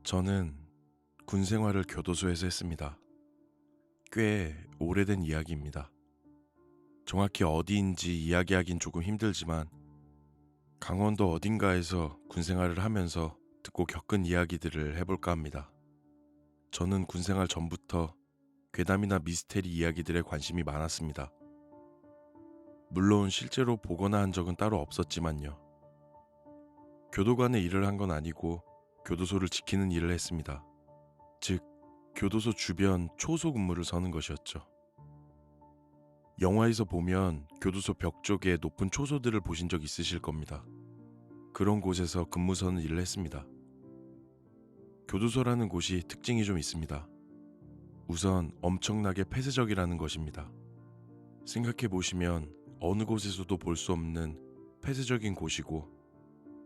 저는 군 생활을 교도소에서 했습니다. 꽤 오래된 이야기입니다. 정확히 어디인지 이야기하긴 조금 힘들지만 강원도 어딘가에서 군 생활을 하면서 듣고 겪은 이야기들을 해볼까 합니다. 저는 군 생활 전부터 괴담이나 미스테리 이야기들에 관심이 많았습니다. 물론 실제로 보거나 한 적은 따로 없었지만요. 교도관의 일을 한 건 아니고 교도소를 지키는 일을 했습니다. 즉, 교도소 주변 초소 근무를 서는 것이었죠. 영화에서 보면 교도소 벽 쪽에 높은 초소들을 보신 적 있으실 겁니다. 그런 곳에서 근무 서는 일을 했습니다. 교도소라는 곳이 특징이 좀 있습니다. 우선 엄청나게 폐쇄적이라는 것입니다. 생각해 보시면 어느 곳에서도 볼 수 없는 폐쇄적인 곳이고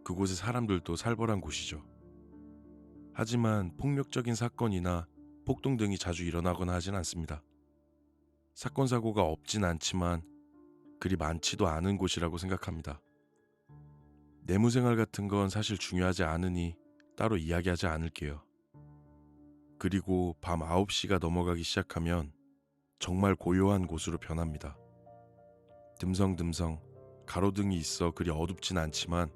그곳의 사람들도 살벌한 곳이죠. 하지만 폭력적인 사건이나 폭동 등이 자주 일어나거나 하진 않습니다. 사건 사고가 없진 않지만 그리 많지도 않은 곳이라고 생각합니다. 내무생활 같은 건 사실 중요하지 않으니 따로 이야기하지 않을게요. 그리고 밤 9시가 넘어가기 시작하면 정말 고요한 곳으로 변합니다. 듬성듬성 가로등이 있어 그리 어둡진 않지만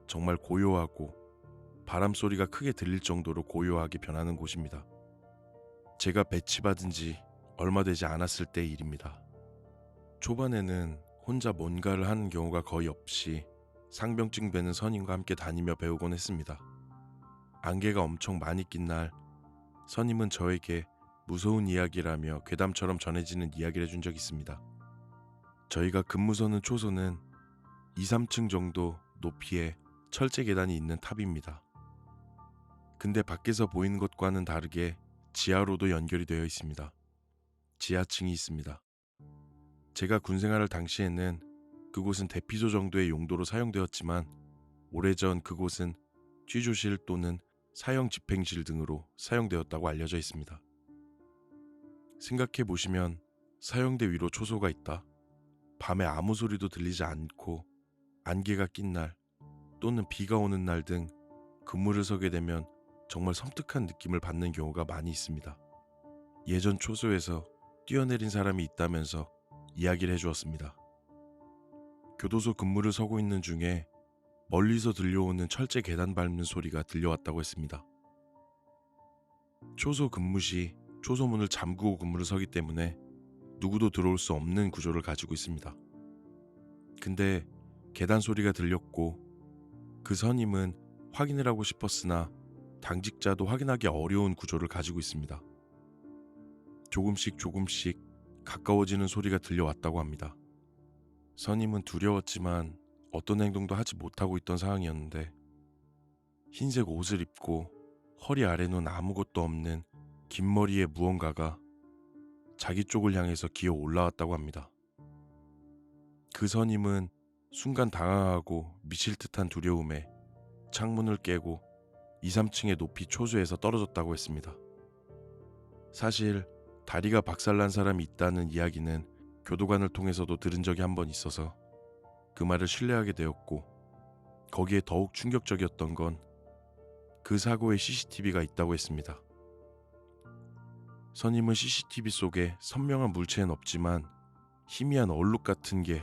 정말 고요하고 바람 소리가 크게 들릴 정도로 고요하게 변하는 곳입니다. 제가 배치받은 지 얼마 되지 않았을 때의 일입니다. 초반에는 혼자 뭔가를 하는 경우가 거의 없이 상병증 배는 선임과 함께 다니며 배우곤 했습니다. 안개가 엄청 많이 낀 날 선임은 저에게 무서운 이야기라며 괴담처럼 전해지는 이야기를 해준 적이 있습니다. 저희가 근무서는 초소는 2, 3층 정도 높이의 철제 계단이 있는 탑입니다. 근데 밖에서 보이는 것과는 다르게 지하로도 연결이 되어 있습니다. 지하층이 있습니다. 제가 군생활을 당시에는 그곳은 대피소 정도의 용도로 사용되었지만 오래전 그곳은 취조실 또는 사형 집행실 등으로 사용되었다고 알려져 있습니다. 생각해 보시면 사형대 위로 초소가 있다. 밤에 아무 소리도 들리지 않고 안개가 낀 날 또는 비가 오는 날 등 근무를 서게 되면 정말 섬뜩한 느낌을 받는 경우가 많이 있습니다. 예전 초소에서 뛰어내린 사람이 있다면서 이야기를 해주었습니다. 교도소 근무를 서고 있는 중에 멀리서 들려오는 철제 계단 밟는 소리가 들려왔다고 했습니다. 초소 근무 시 초소문을 잠그고 근무를 서기 때문에 누구도 들어올 수 없는 구조를 가지고 있습니다. 근데 계단 소리가 들렸고 그 선임은 확인을 하고 싶었으나 당직자도 확인하기 어려운 구조를 가지고 있습니다. 조금씩 가까워지는 소리가 들려왔다고 합니다. 선임은 두려웠지만 어떤 행동도 하지 못하고 있던 상황이었는데 흰색 옷을 입고 허리 아래는 아무것도 없는 긴 머리의 무언가가 자기 쪽을 향해서 기어 올라왔다고 합니다. 그 선임은 순간 당황하고 미칠 듯한 두려움에 창문을 깨고 2, 3층의 높이 초소에서 떨어졌다고 했습니다. 사실 다리가 박살난 사람이 있다는 이야기는 교도관을 통해서도 들은 적이 한 번 있어서 그 말을 신뢰하게 되었고 거기에 더욱 충격적이었던 건 그 사고에 CCTV가 있다고 했습니다. 선임은 CCTV 속에 선명한 물체는 없지만 희미한 얼룩 같은 게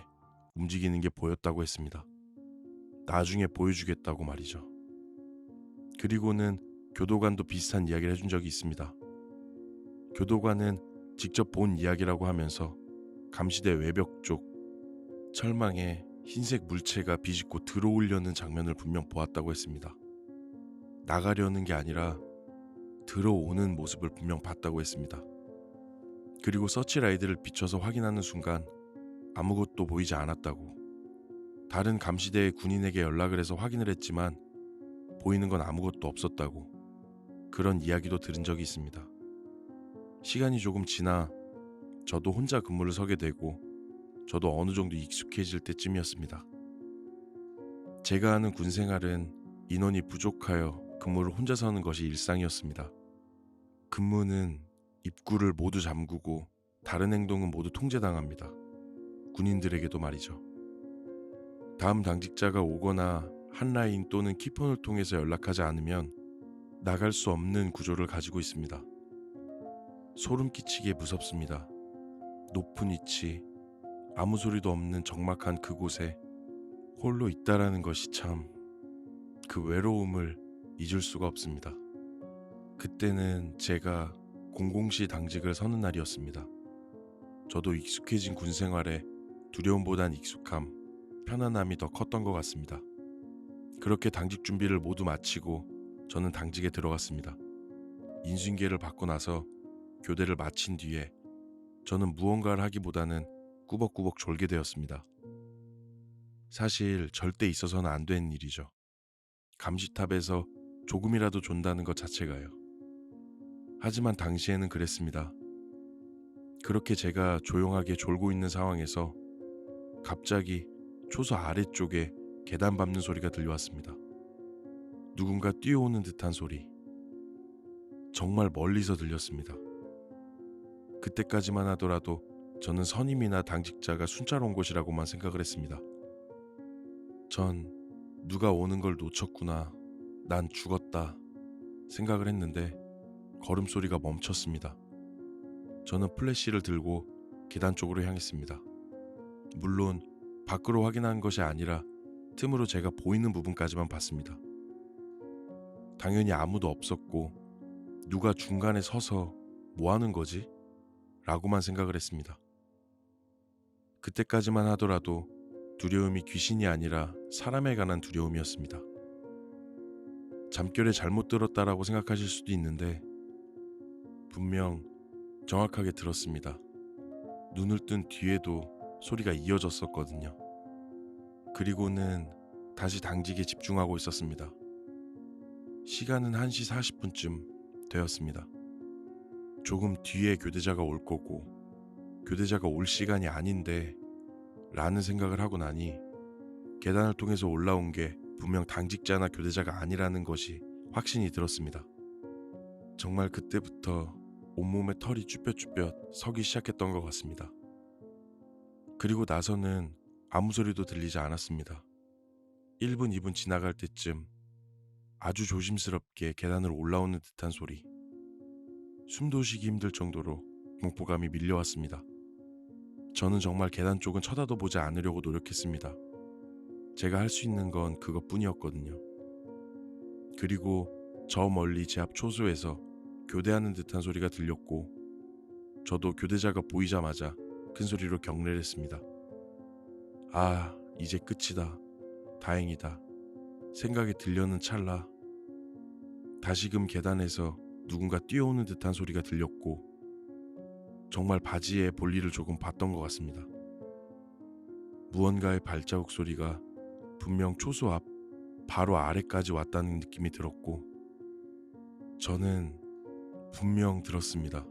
움직이는 게 보였다고 했습니다. 나중에 보여주겠다고 말이죠. 그리고는 교도관도 비슷한 이야기를 해준 적이 있습니다. 교도관은 직접 본 이야기라고 하면서 감시대 외벽 쪽 철망에 흰색 물체가 비집고 들어오려는 장면을 분명 보았다고 했습니다. 나가려는 게 아니라 들어오는 모습을 분명 봤다고 했습니다. 그리고 서치라이트를 비춰서 확인하는 순간 아무것도 보이지 않았다고. 다른 감시대의 군인에게 연락을 해서 확인을 했지만 보이는 건 아무것도 없었다고. 그런 이야기도 들은 적이 있습니다. 시간이 조금 지나 저도 혼자 근무를 서게 되고 저도 어느 정도 익숙해질 때쯤이었습니다. 제가 하는 군 생활은 인원이 부족하여 근무를 혼자 서는 것이 일상이었습니다. 근무는 입구를 모두 잠그고 다른 행동은 모두 통제당합니다. 군인들에게도 말이죠. 다음 당직자가 오거나 한라인 또는 키폰을 통해서 연락하지 않으면 나갈 수 없는 구조를 가지고 있습니다. 소름 끼치게 무섭습니다. 높은 위치, 아무 소리도 없는 적막한 그곳에 홀로 있다라는 것이 참 그 외로움을 잊을 수가 없습니다. 그때는 제가 공공시 당직을 서는 날이었습니다. 저도 익숙해진 군 생활에 두려움보단 익숙함, 편안함이 더 컸던 것 같습니다. 그렇게 당직 준비를 모두 마치고 저는 당직에 들어갔습니다. 인수인계를 받고 나서 교대를 마친 뒤에 저는 무언가를 하기보다는 꾸벅꾸벅 졸게 되었습니다. 사실 절대 있어서는 안 되는 일이죠. 감시탑에서 조금이라도 존다는 것 자체가요. 하지만 당시에는 그랬습니다. 그렇게 제가 조용하게 졸고 있는 상황에서 갑자기 초소 아래쪽에 계단 밟는 소리가 들려왔습니다. 누군가 뛰어오는 듯한 소리. 정말 멀리서 들렸습니다. 그때까지만 하더라도 저는 선임이나 당직자가 순찰 온 곳이라고만 생각을 했습니다. 전 누가 오는 걸 놓쳤구나, 난 죽었다 생각을 했는데 걸음소리가 멈췄습니다. 저는 플래시를 들고 계단 쪽으로 향했습니다. 물론 밖으로 확인한 것이 아니라 틈으로 제가 보이는 부분까지만 봤습니다. 당연히 아무도 없었고 누가 중간에 서서 뭐 하는 거지? 라고만 생각을 했습니다. 그때까지만 하더라도 두려움이 귀신이 아니라 사람에 관한 두려움이었습니다. 잠결에 잘못 들었다라고 생각하실 수도 있는데 분명 정확하게 들었습니다. 눈을 뜬 뒤에도 소리가 이어졌었거든요. 그리고는 다시 당직에 집중하고 있었습니다. 시간은 1시 40분쯤 되었습니다. 조금 뒤에 교대자가 올 거고 교대자가 올 시간이 아닌데 라는 생각을 하고 나니 계단을 통해서 올라온 게 분명 당직자나 교대자가 아니라는 것이 확신이 들었습니다. 정말 그때부터 온몸에 털이 쭈뼛쭈뼛 서기 시작했던 것 같습니다. 그리고 나서는 아무 소리도 들리지 않았습니다. 1분, 2분 지나갈 때쯤 아주 조심스럽게 계단을 올라오는 듯한 소리. 숨도 쉬기 힘들 정도로 공포감이 밀려왔습니다. 저는 정말 계단 쪽은 쳐다도 보지 않으려고 노력했습니다. 제가 할 수 있는 건 그것뿐이었거든요. 그리고 저 멀리 제 앞 초소에서 교대하는 듯한 소리가 들렸고 저도 교대자가 보이자마자 큰 소리로 경례를 했습니다. 아, 이제 끝이다. 다행이다. 생각이 들려는 찰나 다시금 계단에서 누군가 뛰어오는 듯한 소리가 들렸고 정말 바지에 볼일을 조금 봤던 것 같습니다. 무언가의 발자국 소리가 분명 초소 앞 바로 아래까지 왔다는 느낌이 들었고 저는 분명 들었습니다.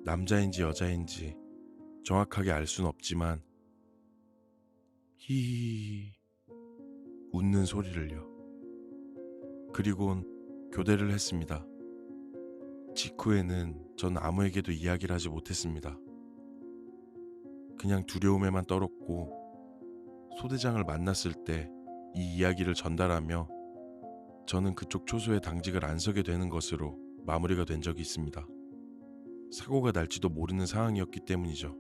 남자인지 여자인지 정확하게 알 수는 없지만 히히히 웃는 소리를요. 그리곤 교대를 했습니다. 직후에는 전 아무에게도 이야기를 하지 못했습니다. 그냥 두려움에만 떨었고 소대장을 만났을 때 이 이야기를 전달하며 저는 그쪽 초소에 당직을 안 서게 되는 것으로 마무리가 된 적이 있습니다. 사고가 날지도 모르는 상황이었기 때문이죠.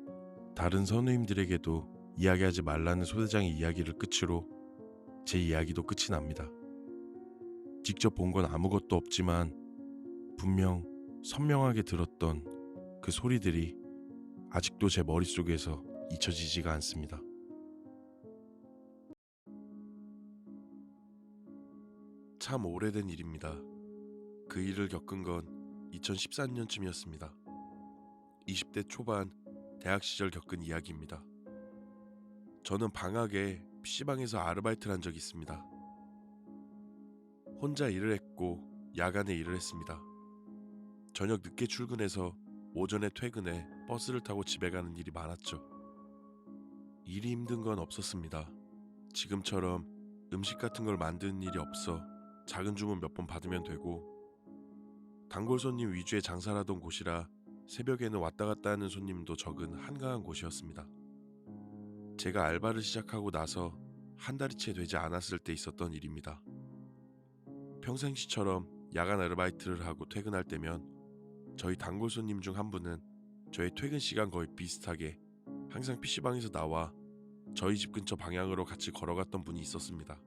다른 선우임들에게도 이야기하지 말라는 소대장의 이야기를 끝으로 제 이야기도 끝이 납니다. 직접 본 건 아무것도 없지만 분명 선명하게 들었던 그 소리들이 아직도 제 머릿속에서 잊혀지지가 않습니다. 참 오래된 일입니다. 그 일을 겪은 건 2014년쯤이었습니다. 20대 초반 대학 시절 겪은 이야기입니다. 저는 방학에 PC방에서 아르바이트를 한 적이 있습니다. 혼자 일을 했고 야간에 일을 했습니다. 저녁 늦게 출근해서 오전에 퇴근해 버스를 타고 집에 가는 일이 많았죠. 일이 힘든 건 없었습니다. 지금처럼 음식 같은 걸 만드는 일이 없어 작은 주문 몇 번 받으면 되고 단골 손님 위주의 장사를 하던 곳이라 새벽에는 왔다 갔다 하는 손님도 적은 한가한 곳이었습니다. 제가 알바를 시작하고 나서 한 달이 채 되지 않았을 때 있었던 일입니다. 평상시처럼 야간 아르바이트를 하고 퇴근할 때면 저희 단골 손님 중 한 분은 저의 퇴근 시간 거의 비슷하게 항상 PC방에서 나와 저희 집 근처 방향으로 같이 걸어갔던 분이 있었습니다.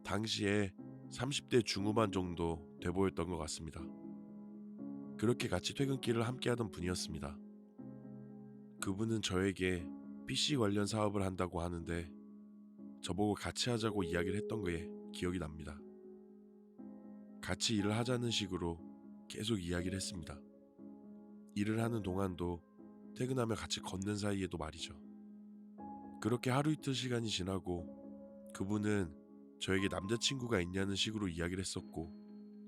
당시에 30대 중후반 정도 돼 보였던 것 같습니다. 그렇게 같이 퇴근길을 함께하던 분이었습니다. 그분은 저에게 PC 관련 사업을 한다고 하는데 저보고 같이 하자고 이야기를 했던 게 기억이 납니다. 같이 일을 하자는 식으로 계속 이야기를 했습니다. 일을 하는 동안도 퇴근하며 같이 걷는 사이에도 말이죠. 그렇게 하루 이틀 시간이 지나고 그분은 저에게 남자친구가 있냐는 식으로 이야기를 했었고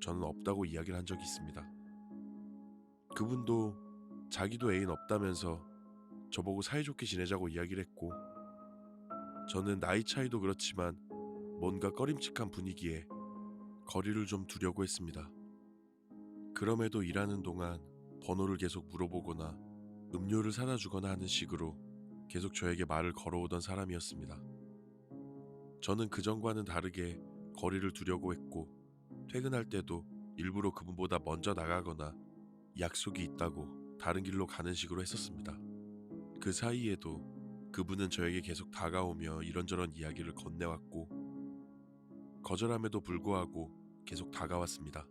저는 없다고 이야기를 한 적이 있습니다. 그분도 자기도 애인 없다면서 저보고 사이좋게 지내자고 이야기를 했고 저는 나이 차이도 그렇지만 뭔가 꺼림칙한 분위기에 거리를 좀 두려고 했습니다. 그럼에도 일하는 동안 번호를 계속 물어보거나 음료를 사다 주거나 하는 식으로 계속 저에게 말을 걸어오던 사람이었습니다. 저는 그전과는 다르게 거리를 두려고 했고 퇴근할 때도 일부러 그분보다 먼저 나가거나 약속이 있다고 다른 길로 가는 식으로 했었습니다. 그 사이에도 그분은 저에게 계속 다가오며 이런저런 이야기를 건네왔고 거절함에도 불구하고 계속 다가왔습니다.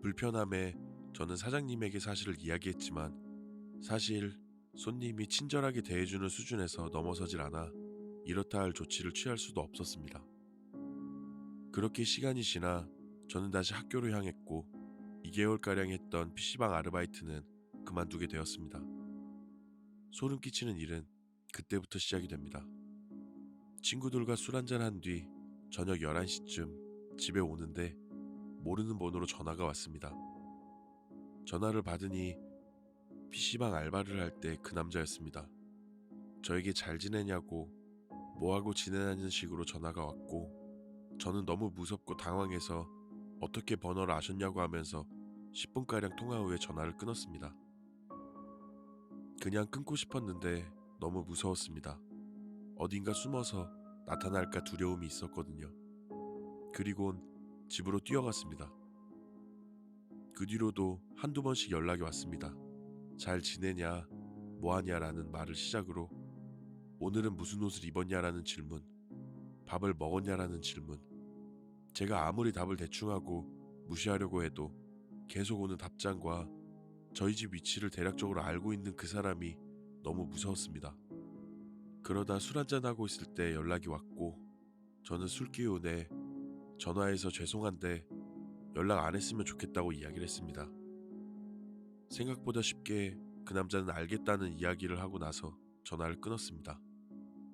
불편함에 저는 사장님에게 사실을 이야기했지만 사실 손님이 친절하게 대해주는 수준에서 넘어서질 않아 이렇다 할 조치를 취할 수도 없었습니다. 그렇게 시간이 지나 저는 다시 학교로 향했고 2개월가량 했던 PC방 아르바이트는 그만두게 되었습니다. 소름 끼치는 일은 그때부터 시작이 됩니다. 친구들과 술 한잔한 뒤 저녁 11시쯤 집에 오는데 모르는 번호로 전화가 왔습니다. 전화를 받으니 PC방 알바를 할 때 그 남자였습니다. 저에게 잘 지내냐고 뭐하고 지내냐는 식으로 전화가 왔고 저는 너무 무섭고 당황해서 어떻게 번호를 아셨냐고 하면서 10분가량 통화 후에 전화를 끊었습니다. 그냥 끊고 싶었는데 너무 무서웠습니다. 어딘가 숨어서 나타날까 두려움이 있었거든요. 그리곤 집으로 뛰어갔습니다. 그 뒤로도 한두 번씩 연락이 왔습니다. 잘 지내냐, 뭐하냐라는 말을 시작으로 오늘은 무슨 옷을 입었냐라는 질문, 밥을 먹었냐라는 질문. 제가 아무리 답을 대충하고 무시하려고 해도 계속 오는 답장과 저희 집 위치를 대략적으로 알고 있는 그 사람이 너무 무서웠습니다. 그러다 술 한잔하고 있을 때 연락이 왔고 저는 술 기운에 전화해서 죄송한데 연락 안 했으면 좋겠다고 이야기를 했습니다. 생각보다 쉽게 그 남자는 알겠다는 이야기를 하고 나서 전화를 끊었습니다.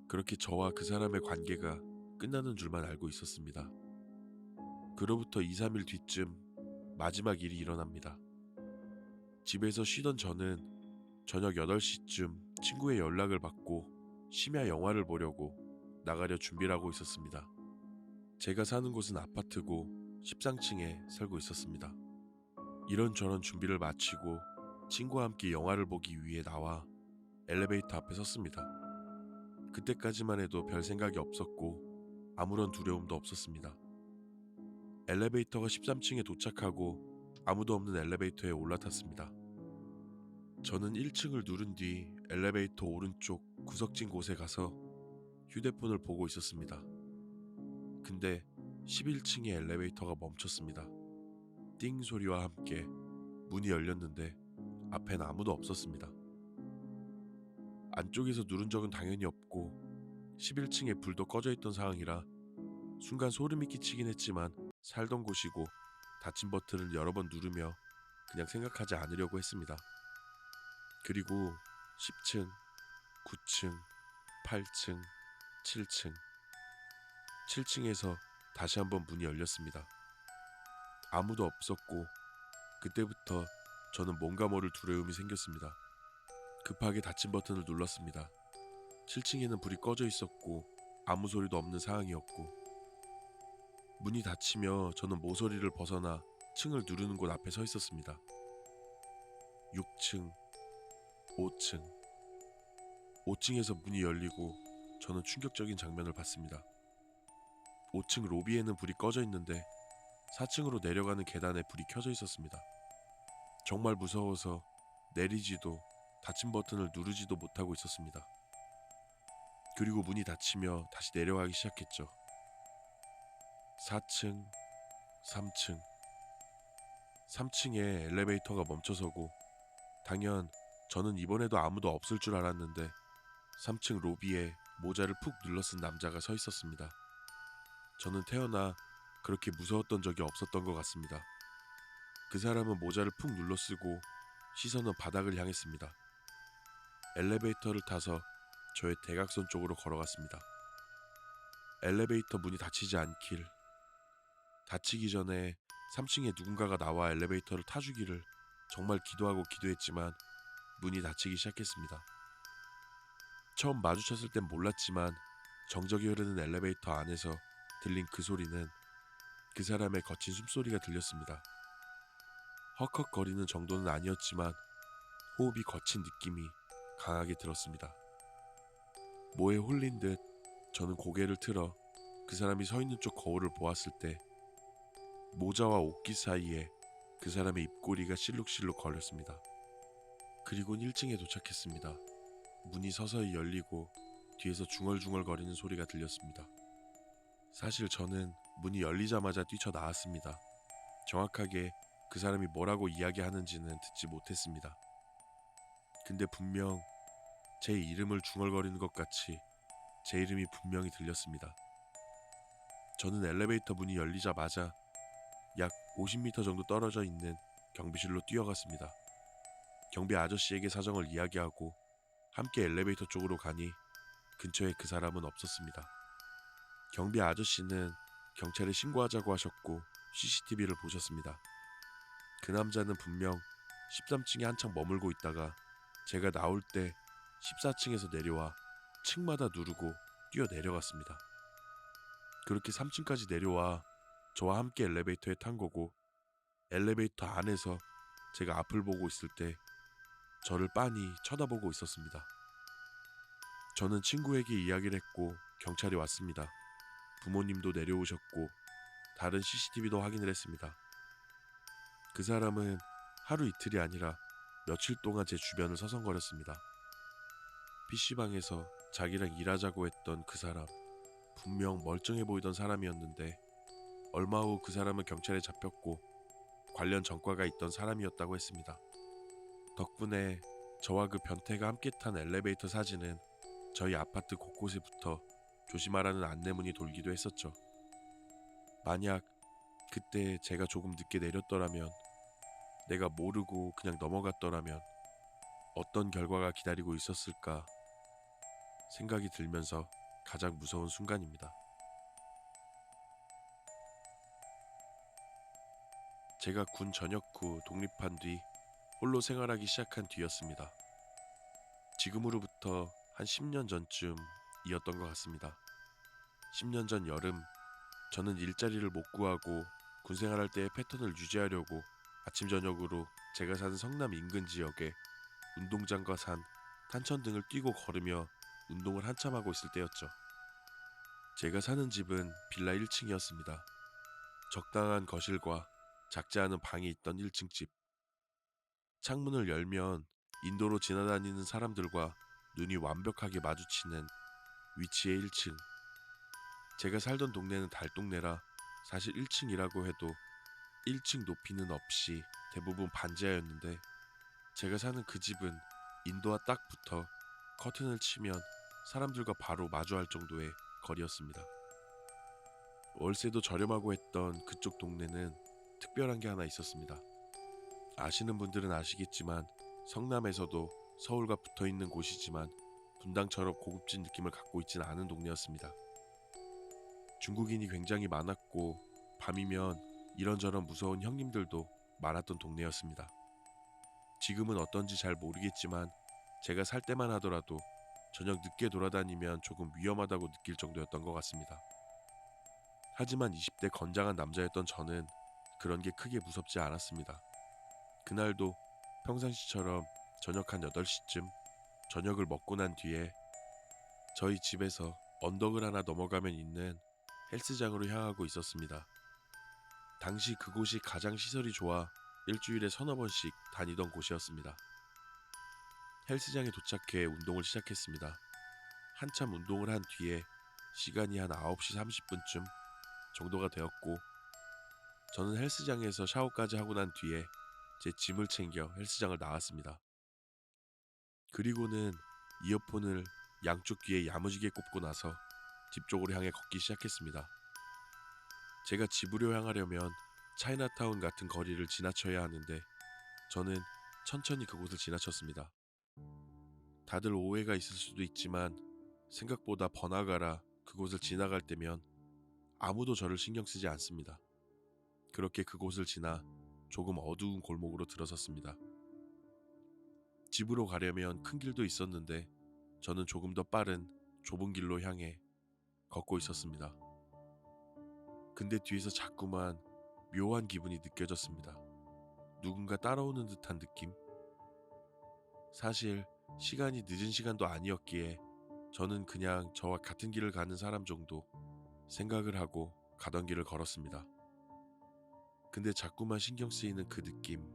그렇게 저와 그 사람의 관계가 끝나는 줄만 알고 있었습니다. 그로부터 2, 3일 뒤쯤 마지막 일이 일어납니다. 집에서 쉬던 저는 저녁 8시쯤 친구의 연락을 받고 심야 영화를 보려고 나가려 준비를 하고 있었습니다. 제가 사는 곳은 아파트고 13층에 살고 있었습니다. 이런저런 준비를 마치고 친구와 함께 영화를 보기 위해 나와 엘리베이터 앞에 섰습니다. 그때까지만 해도 별 생각이 없었고 아무런 두려움도 없었습니다. 엘리베이터가 13층에 도착하고 아무도 없는 엘리베이터에 올라탔습니다. 저는 1층을 누른 뒤 엘리베이터 오른쪽 구석진 곳에 가서 휴대폰을 보고 있었습니다. 근데 11층의 엘리베이터가 멈췄습니다. 띵 소리와 함께 문이 열렸는데 앞엔 아무도 없었습니다. 안쪽에서 누른 적은 당연히 없고 11층에 불도 꺼져 있던 상황이라 순간 소름이 끼치긴 했지만 살던 곳이고 닫힌 버튼을 여러 번 누르며 그냥 생각하지 않으려고 했습니다. 그리고 10층, 9층, 8층, 7층 7층에서 다시 한번 문이 열렸습니다. 아무도 없었고 그때부터 저는 뭔가 모를 두려움이 생겼습니다. 급하게 닫힌 버튼을 눌렀습니다. 7층에는 불이 꺼져 있었고 아무 소리도 없는 상황이었고 문이 닫히며 저는 모서리를 벗어나 층을 누르는 곳 앞에 서 있었습니다. 6층, 5층 5층에서 문이 열리고 저는 충격적인 장면을 봤습니다. 5층 로비에는 불이 꺼져 있는데 4층으로 내려가는 계단에 불이 켜져 있었습니다. 정말 무서워서 내리지도 닫힌 버튼을 누르지도 못하고 있었습니다. 그리고 문이 닫히며 다시 내려가기 시작했죠. 4층, 3층. 3층에 엘리베이터가 멈춰서고 당연 저는 이번에도 아무도 없을 줄 알았는데 3층 로비에 모자를 푹 눌러쓴 남자가 서 있었습니다. 저는 태어나 그렇게 무서웠던 적이 없었던 것 같습니다. 그 사람은 모자를 푹 눌러쓰고 시선은 바닥을 향했습니다. 엘리베이터를 타서 저의 대각선 쪽으로 걸어갔습니다. 엘리베이터 문이 닫히지 않길, 닫히기 전에 3층에 누군가가 나와 엘리베이터를 타주기를 정말 기도하고 기도했지만 문이 닫히기 시작했습니다. 처음 마주쳤을 땐 몰랐지만 정적이 흐르는 엘리베이터 안에서 들린 그 소리는 그 사람의 거친 숨소리가 들렸습니다. 헉헉거리는 정도는 아니었지만 호흡이 거친 느낌이 강하게 들었습니다. 뭐에 홀린 듯 저는 고개를 틀어 그 사람이 서 있는 쪽 거울을 보았을 때 모자와 옷깃 사이에 그 사람의 입꼬리가 실룩실룩 거렸습니다. 그리고는 1층에 도착했습니다. 문이 서서히 열리고 뒤에서 중얼중얼거리는 소리가 들렸습니다. 사실 저는 문이 열리자마자 뛰쳐나왔습니다. 정확하게 그 사람이 뭐라고 이야기하는지는 듣지 못했습니다. 근데 분명 제 이름을 중얼거리는 것 같이 제 이름이 분명히 들렸습니다. 저는 엘리베이터 문이 열리자마자 약 50m 정도 떨어져 있는 경비실로 뛰어갔습니다. 경비 아저씨에게 사정을 이야기하고 함께 엘리베이터 쪽으로 가니 근처에 그 사람은 없었습니다. 경비 아저씨는 경찰에 신고하자고 하셨고 CCTV를 보셨습니다. 그 남자는 분명 13층에 한창 머물고 있다가 제가 나올 때 14층에서 내려와 층마다 누르고 뛰어 내려갔습니다. 그렇게 3층까지 내려와 저와 함께 엘리베이터에 탄 거고 엘리베이터 안에서 제가 앞을 보고 있을 때 저를 빤히 쳐다보고 있었습니다. 저는 친구에게 이야기를 했고 경찰이 왔습니다. 부모님도 내려오셨고 다른 CCTV도 확인을 했습니다. 그 사람은 하루 이틀이 아니라 며칠 동안 제 주변을 서성거렸습니다. PC방에서 자기랑 일하자고 했던 그 사람, 분명 멀쩡해 보이던 사람이었는데 얼마 후 그 사람은 경찰에 잡혔고 관련 전과가 있던 사람이었다고 했습니다. 덕분에 저와 그 변태가 함께 탄 엘리베이터 사진은 저희 아파트 곳곳에 붙어 조심하라는 안내문이 돌기도 했었죠. 만약 그때 제가 조금 늦게 내렸더라면, 내가 모르고 그냥 넘어갔더라면 어떤 결과가 기다리고 있었을까 생각이 들면서 가장 무서운 순간입니다. 제가 군 전역 후 독립한 뒤 홀로 생활하기 시작한 뒤였습니다. 지금으로부터 한 10년 전쯤이었던 것 같습니다. 10년 전 여름, 저는 일자리를 못 구하고 군 생활할 때의 패턴을 유지하려고 아침 저녁으로 제가 사는 성남 인근 지역에 운동장과 산, 탄천 등을 뛰고 걸으며 운동을 한참 하고 있을 때였죠. 제가 사는 집은 빌라 1층이었습니다. 적당한 거실과 작지 않은 방이 있던 1층 집. 창문을 열면 인도로 지나다니는 사람들과 눈이 완벽하게 마주치는 위치의 1층. 제가 살던 동네는 달동네라 사실 1층이라고 해도 1층 높이는 없이 대부분 반지하였는데 제가 사는 그 집은 인도와 딱 붙어 커튼을 치면 사람들과 바로 마주할 정도의 거리였습니다. 월세도 저렴하고 했던 그쪽 동네는 특별한 게 하나 있었습니다. 아시는 분들은 아시겠지만 성남에서도 서울과 붙어있는 곳이지만 분당처럼 고급진 느낌을 갖고 있지는 않은 동네였습니다. 중국인이 굉장히 많았고 밤이면 이런저런 무서운 형님들도 많았던 동네였습니다. 지금은 어떤지 잘 모르겠지만 제가 살 때만 하더라도 저녁 늦게 돌아다니면 조금 위험하다고 느낄 정도였던 것 같습니다. 하지만 20대 건장한 남자였던 저는 그런 게 크게 무섭지 않았습니다. 그날도 평상시처럼 저녁 한 8시쯤 저녁을 먹고 난 뒤에 저희 집에서 언덕을 하나 넘어가면 있는 헬스장으로 향하고 있었습니다. 당시 그곳이 가장 시설이 좋아 일주일에 서너 번씩 다니던 곳이었습니다. 헬스장에 도착해 운동을 시작했습니다. 한참 운동을 한 뒤에 시간이 한 9시 30분쯤 정도가 되었고, 저는 헬스장에서 샤워까지 하고 난 뒤에 제 짐을 챙겨 헬스장을 나왔습니다. 그리고는 이어폰을 양쪽 귀에 야무지게 꼽고 나서 집 쪽으로 향해 걷기 시작했습니다. 제가 집으로 향하려면 차이나타운 같은 거리를 지나쳐야 하는데 저는 천천히 그곳을 지나쳤습니다. 다들 오해가 있을 수도 있지만 생각보다 번화가라 그곳을 지나갈 때면 아무도 저를 신경 쓰지 않습니다. 그렇게 그곳을 지나 조금 어두운 골목으로 들어섰습니다. 집으로 가려면 큰 길도 있었는데 저는 조금 더 빠른 좁은 길로 향해 걷고 있었습니다. 근데 뒤에서 자꾸만 묘한 기분이 느껴졌습니다. 누군가 따라오는 듯한 느낌? 사실 시간이 늦은 시간도 아니었기에 저는 그냥 저와 같은 길을 가는 사람 정도 생각을 하고 가던 길을 걸었습니다. 근데 자꾸만 신경 쓰이는 그 느낌,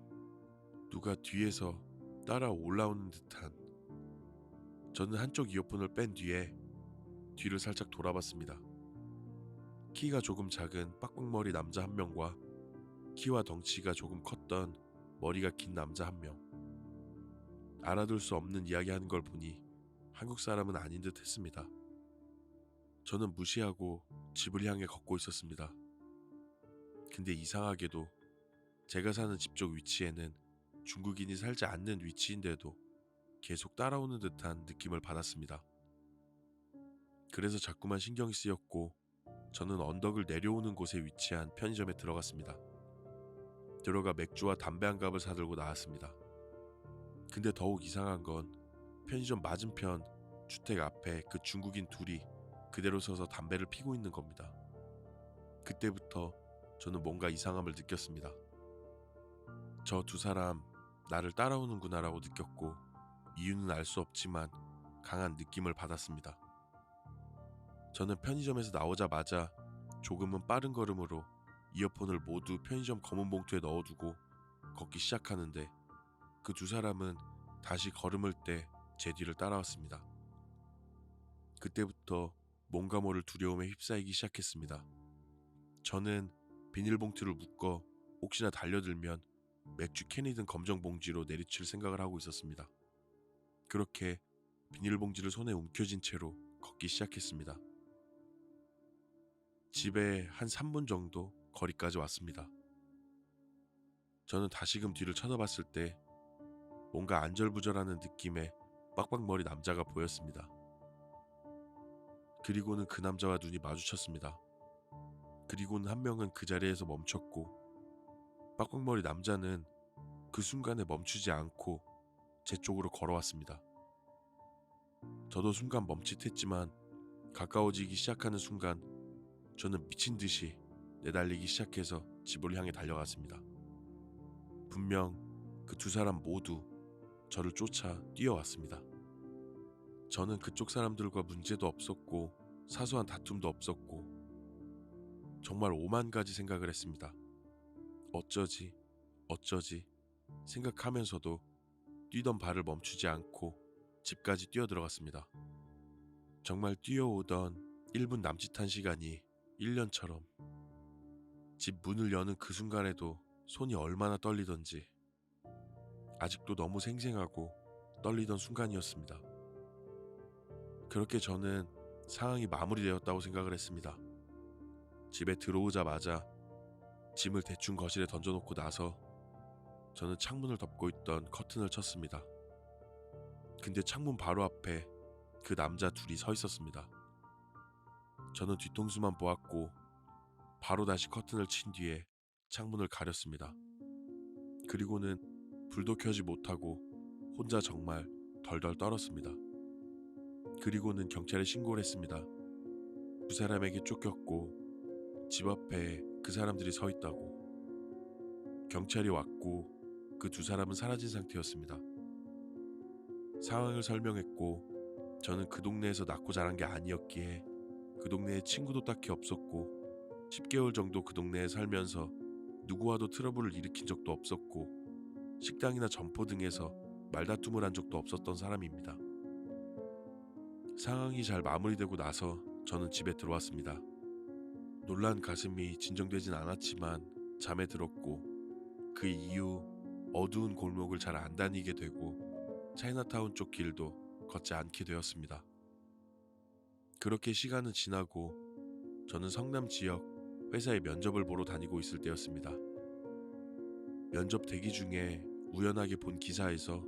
누가 뒤에서 따라 올라오는 듯한. 저는 한쪽 이어폰을 뺀 뒤에 뒤를 살짝 돌아봤습니다. 키가 조금 작은 빡빡머리 남자 한 명과 키와 덩치가 조금 컸던 머리가 긴 남자 한 명. 알아둘 수 없는 이야기하는 걸 보니 한국 사람은 아닌 듯 했습니다. 저는 무시하고 집을 향해 걷고 있었습니다. 근데 이상하게도 제가 사는 집 쪽 위치에는 중국인이 살지 않는 위치인데도 계속 따라오는 듯한 느낌을 받았습니다. 그래서 자꾸만 신경이 쓰였고 저는 언덕을 내려오는 곳에 위치한 편의점에 들어갔습니다. 들어가 맥주와 담배 한 갑을 사들고 나왔습니다. 근데 더욱 이상한 건 편의점 맞은편 주택 앞에 그 중국인 둘이 그대로 서서 담배를 피고 있는 겁니다. 그때부터 저는 뭔가 이상함을 느꼈습니다. 저 두 사람 나를 따라오는구나라고 느꼈고 이유는 알 수 없지만 강한 느낌을 받았습니다. 저는 편의점에서 나오자마자 조금은 빠른 걸음으로 이어폰을 모두 편의점 검은 봉투에 넣어두고 걷기 시작하는데 그 두 사람은 다시 걸음을 떼 제 뒤를 따라왔습니다. 그때부터 뭔가 모를 두려움에 휩싸이기 시작했습니다. 저는 비닐봉투를 묶어 혹시나 달려들면 맥주 캔이든 검정 봉지로 내리칠 생각을 하고 있었습니다. 그렇게 비닐봉지를 손에 움켜쥔 채로 걷기 시작했습니다. 집에 한 3분 정도 거리까지 왔습니다. 저는 다시금 뒤를 쳐다봤을 때 뭔가 안절부절하는 느낌의 빡빡머리 남자가 보였습니다. 그리고는 그 남자와 눈이 마주쳤습니다. 그리고는 한 명은 그 자리에서 멈췄고 빡빡머리 남자는 그 순간에 멈추지 않고 제 쪽으로 걸어왔습니다. 저도 순간 멈칫했지만 가까워지기 시작하는 순간 저는 미친 듯이 내달리기 시작해서 집을 향해 달려갔습니다. 분명 그 두 사람 모두 저를 쫓아 뛰어왔습니다. 저는 그쪽 사람들과 문제도 없었고 사소한 다툼도 없었고 정말 오만 가지 생각을 했습니다. 어쩌지 생각하면서도 뛰던 발을 멈추지 않고 집까지 뛰어들어갔습니다. 정말 뛰어오던 1분 남짓한 시간이 1년처럼. 집 문을 여는 그 순간에도 손이 얼마나 떨리던지 아직도 너무 생생하고 떨리던 순간이었습니다. 그렇게 저는 상황이 마무리되었다고 생각을 했습니다. 집에 들어오자마자 짐을 대충 거실에 던져놓고 나서 저는 창문을 덮고 있던 커튼을 쳤습니다. 근데 창문 바로 앞에 그 남자 둘이 서 있었습니다. 저는 뒤통수만 보았고 바로 다시 커튼을 친 뒤에 창문을 가렸습니다. 그리고는 불도 켜지 못하고 혼자 정말 덜덜 떨었습니다. 그리고는 경찰에 신고를 했습니다. 두 사람에게 쫓겼고 집 앞에 그 사람들이 서 있다고. 경찰이 왔고 그 두 사람은 사라진 상태였습니다. 상황을 설명했고 저는 그 동네에서 낳고 자란 게 아니었기에 그 동네에 친구도 딱히 없었고 10개월 정도 그 동네에 살면서 누구와도 트러블을 일으킨 적도 없었고 식당이나 점포 등에서 말다툼을 한 적도 없었던 사람입니다. 상황이 잘 마무리되고 나서 저는 집에 들어왔습니다. 놀란 가슴이 진정되진 않았지만 잠에 들었고 그 이후 어두운 골목을 잘 안 다니게 되고 차이나타운 쪽 길도 걷지 않게 되었습니다. 그렇게 시간은 지나고 저는 성남 지역 회사에 면접을 보러 다니고 있을 때였습니다. 면접 대기 중에 우연하게 본 기사에서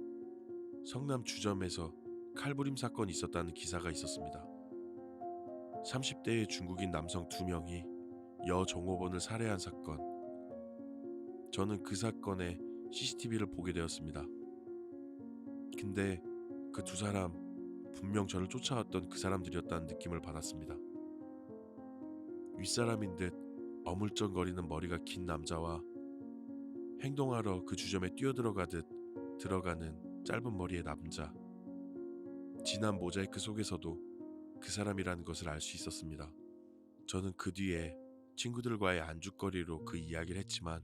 성남 주점에서 칼부림 사건이 있었다는 기사가 있었습니다. 30대의 중국인 남성 2명이 여 종업원을 살해한 사건. 저는 그 사건의 CCTV를 보게 되었습니다. 근데 그 두 사람 분명 저를 쫓아왔던 그 사람들이었다는 느낌을 받았습니다. 윗사람인 듯 어물쩡거리는 머리가 긴 남자와 행동하러 그 주점에 뛰어들어가듯 들어가는 짧은 머리의 남자. 진한 모자이크 속에서도 그 사람이라는 것을 알 수 있었습니다. 저는 그 뒤에 친구들과의 안주거리로 그 이야기를 했지만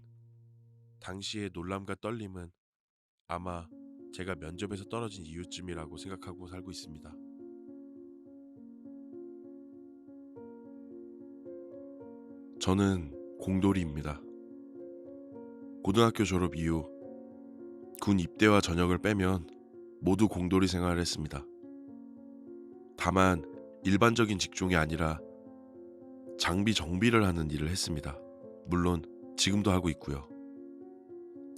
당시의 놀람과 떨림은 아마 제가 면접에서 떨어진 이유쯤이라고 생각하고 살고 있습니다. 저는 공돌이입니다. 고등학교 졸업 이후 군 입대와 전역을 빼면 모두 공돌이 생활을 했습니다. 다만 일반적인 직종이 아니라 장비 정비를 하는 일을 했습니다. 물론 지금도 하고 있고요.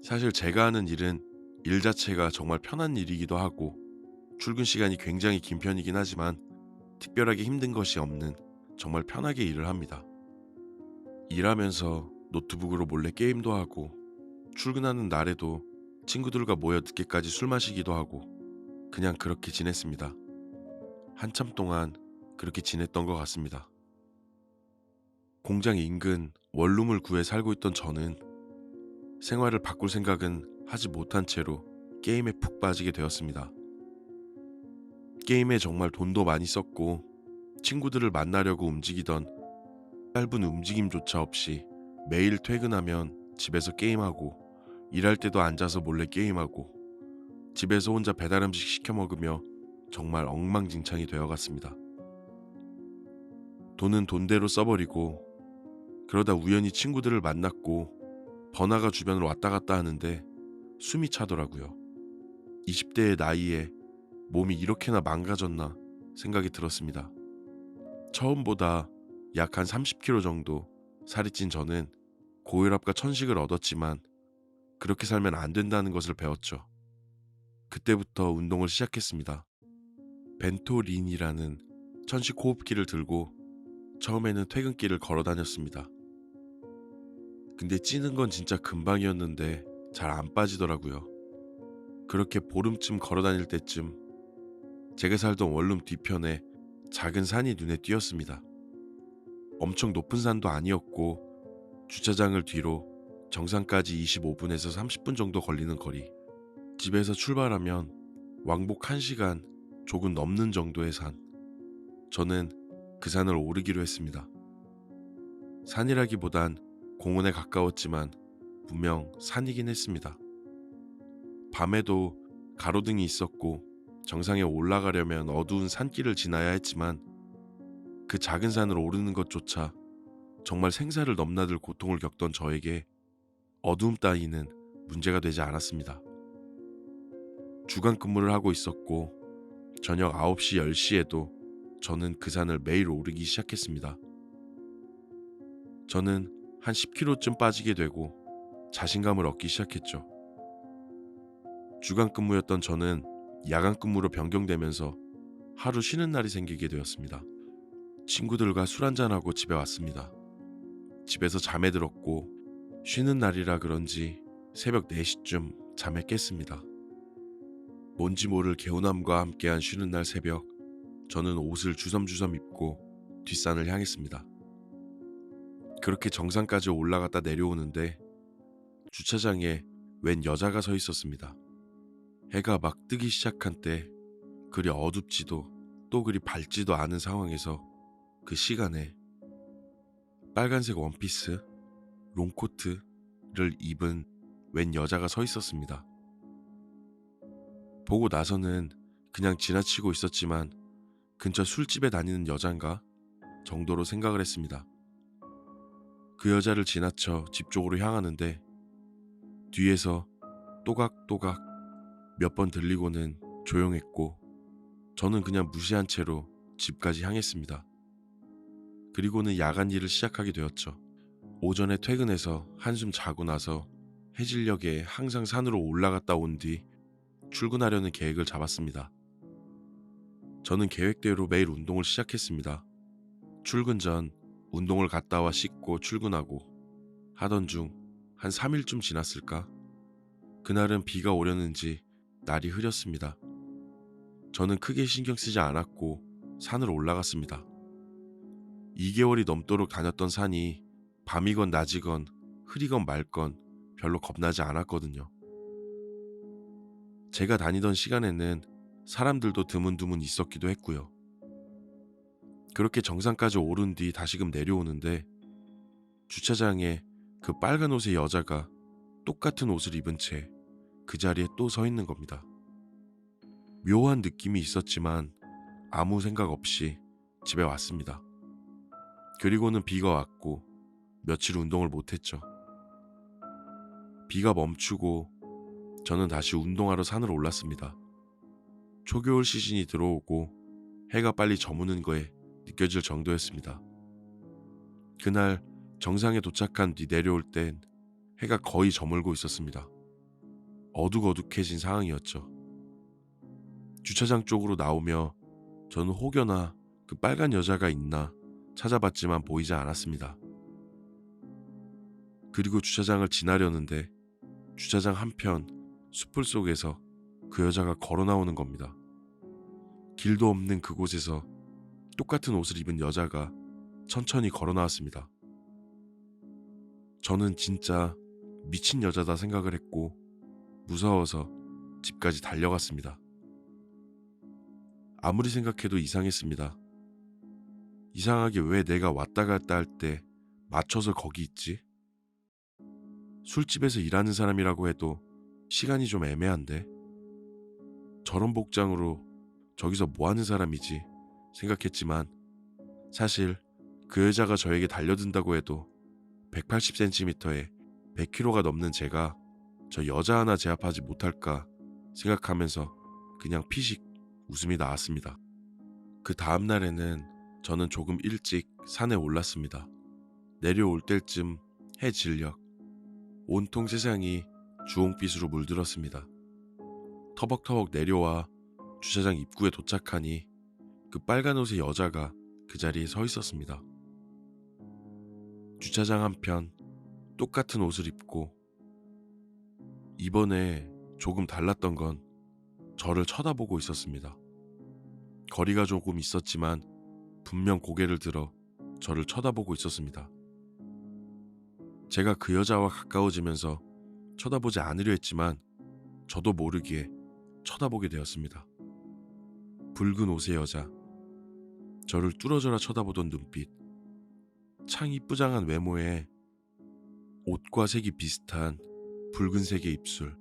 사실 제가 하는 일은 일 자체가 정말 편한 일이기도 하고 출근 시간이 굉장히 긴 편이긴 하지만 특별하게 힘든 것이 없는 정말 편하게 일을 합니다. 일하면서 노트북으로 몰래 게임도 하고 출근하는 날에도 친구들과 모여 늦게까지 술 마시기도 하고 그냥 그렇게 지냈습니다. 한참 동안 그렇게 지냈던 것 같습니다. 공장 인근 원룸을 구해 살고 있던 저는 생활을 바꿀 생각은 하지 못한 채로 게임에 푹 빠지게 되었습니다. 게임에 정말 돈도 많이 썼고 친구들을 만나려고 움직이던 짧은 움직임조차 없이 매일 퇴근하면 집에서 게임하고 일할 때도 앉아서 몰래 게임하고 집에서 혼자 배달 음식 시켜 먹으며 정말 엉망진창이 되어갔습니다. 돈은 돈대로 써버리고 그러다 우연히 친구들을 만났고 번화가 주변을 왔다 갔다 하는데 숨이 차더라고요. 20대의 나이에 몸이 이렇게나 망가졌나 생각이 들었습니다. 처음보다 약 한 30kg 정도 살이 찐 저는 고혈압과 천식을 얻었지만 그렇게 살면 안 된다는 것을 배웠죠. 그때부터 운동을 시작했습니다. 벤토린이라는 천식 호흡기를 들고 처음에는 퇴근길을 걸어 다녔습니다. 근데 찌는 건 진짜 금방이었는데 잘 안 빠지더라고요. 그렇게 보름쯤 걸어 다닐 때쯤 제가 살던 원룸 뒤편에 작은 산이 눈에 띄었습니다. 엄청 높은 산도 아니었고 주차장을 뒤로 정상까지 25분에서 30분 정도 걸리는 거리. 집에서 출발하면 왕복 1시간 조금 넘는 정도의 산. 저는 그 산을 오르기로 했습니다. 산이라기보단 공원에 가까웠지만 분명 산이긴 했습니다. 밤에도 가로등이 있었고 정상에 올라가려면 어두운 산길을 지나야 했지만 그 작은 산을 오르는 것조차 정말 생사를 넘나들 고통을 겪던 저에게 어두움 따위는 문제가 되지 않았습니다. 주간 근무를 하고 있었고 저녁 9시, 10시에도 저는 그 산을 매일 오르기 시작했습니다. 저는 한 10kg쯤 빠지게 되고 자신감을 얻기 시작했죠. 주간 근무였던 저는 야간 근무로 변경되면서 하루 쉬는 날이 생기게 되었습니다. 친구들과 술 한잔하고 집에 왔습니다. 집에서 잠에 들었고 쉬는 날이라 그런지 새벽 4시쯤 잠에 깼습니다. 뭔지 모를 개운함과 함께한 쉬는 날 새벽, 저는 옷을 주섬주섬 입고 뒷산을 향했습니다. 그렇게 정상까지 올라갔다 내려오는데 주차장에 웬 여자가 서 있었습니다. 해가 막 뜨기 시작한 때 그리 어둡지도 또 그리 밝지도 않은 상황에서 그 시간에 빨간색 원피스, 롱코트, 입은 웬 여자가 서 있었습니다. 보고 나서는 그냥 지나치고 있었지만 근처 술집에 다니는 여잔가 정도로 생각을 했습니다. 그 여자를 지나쳐 집 쪽으로 향하는데 뒤에서 또각또각 몇 번 들리고는 조용했고 저는 그냥 무시한 채로 집까지 향했습니다. 그리고는 야간 일을 시작하게 되었죠. 오전에 퇴근해서 한숨 자고 나서 해질녘에 항상 산으로 올라갔다 온 뒤 출근하려는 계획을 잡았습니다. 저는 계획대로 매일 운동을 시작했습니다. 출근 전 운동을 갔다 와 씻고 출근하고 하던 중 한 3일쯤 지났을까? 그날은 비가 오려는지 날이 흐렸습니다. 저는 크게 신경 쓰지 않았고 산을 올라갔습니다. 2개월이 넘도록 다녔던 산이 밤이건 낮이건 흐리건 맑건 별로 겁나지 않았거든요. 제가 다니던 시간에는 사람들도 드문드문 있었기도 했고요. 그렇게 정상까지 오른 뒤 다시금 내려오는데 주차장에 그 빨간 옷의 여자가 똑같은 옷을 입은 채 그 자리에 또 서 있는 겁니다. 묘한 느낌이 있었지만 아무 생각 없이 집에 왔습니다. 그리고는 비가 왔고 며칠 운동을 못했죠. 비가 멈추고 저는 다시 운동하러 산을 올랐습니다. 초겨울 시즌이 들어오고 해가 빨리 저무는 거에 느껴질 정도였습니다. 그날 정상에 도착한 뒤 내려올 땐 해가 거의 저물고 있었습니다. 어둑어둑해진 상황이었죠. 주차장 쪽으로 나오며 저는 혹여나 그 빨간 여자가 있나 찾아봤지만 보이지 않았습니다. 그리고 주차장을 지나려는데 주차장 한편 숲을 속에서 그 여자가 걸어 나오는 겁니다. 길도 없는 그곳에서 똑같은 옷을 입은 여자가 천천히 걸어 나왔습니다. 저는 진짜 미친 여자다 생각을 했고 무서워서 집까지 달려갔습니다. 아무리 생각해도 이상했습니다. 이상하게 왜 내가 왔다 갔다 할 때 맞춰서 거기 있지? 술집에서 일하는 사람이라고 해도 시간이 좀 애매한데 저런 복장으로 저기서 뭐 하는 사람이지 생각했지만 사실 그 여자가 저에게 달려든다고 해도 180cm에 100kg가 넘는 제가 저 여자 하나 제압하지 못할까 생각하면서 그냥 피식 웃음이 나왔습니다. 그 다음 날에는 저는 조금 일찍 산에 올랐습니다. 내려올 때쯤 해 질녘 온통 세상이 주홍빛으로 물들었습니다. 터벅터벅 내려와 주차장 입구에 도착하니 그 빨간 옷의 여자가 그 자리에 서 있었습니다. 주차장 한편 똑같은 옷을 입고 이번에 조금 달랐던 건 저를 쳐다보고 있었습니다. 거리가 조금 있었지만 분명 고개를 들어 저를 쳐다보고 있었습니다. 제가 그 여자와 가까워지면서 쳐다보지 않으려 했지만 저도 모르게 쳐다보게 되었습니다. 붉은 옷의 여자, 저를 뚫어져라 쳐다보던 눈빛, 창 이쁘장한 외모에 옷과 색이 비슷한 붉은색의 입술,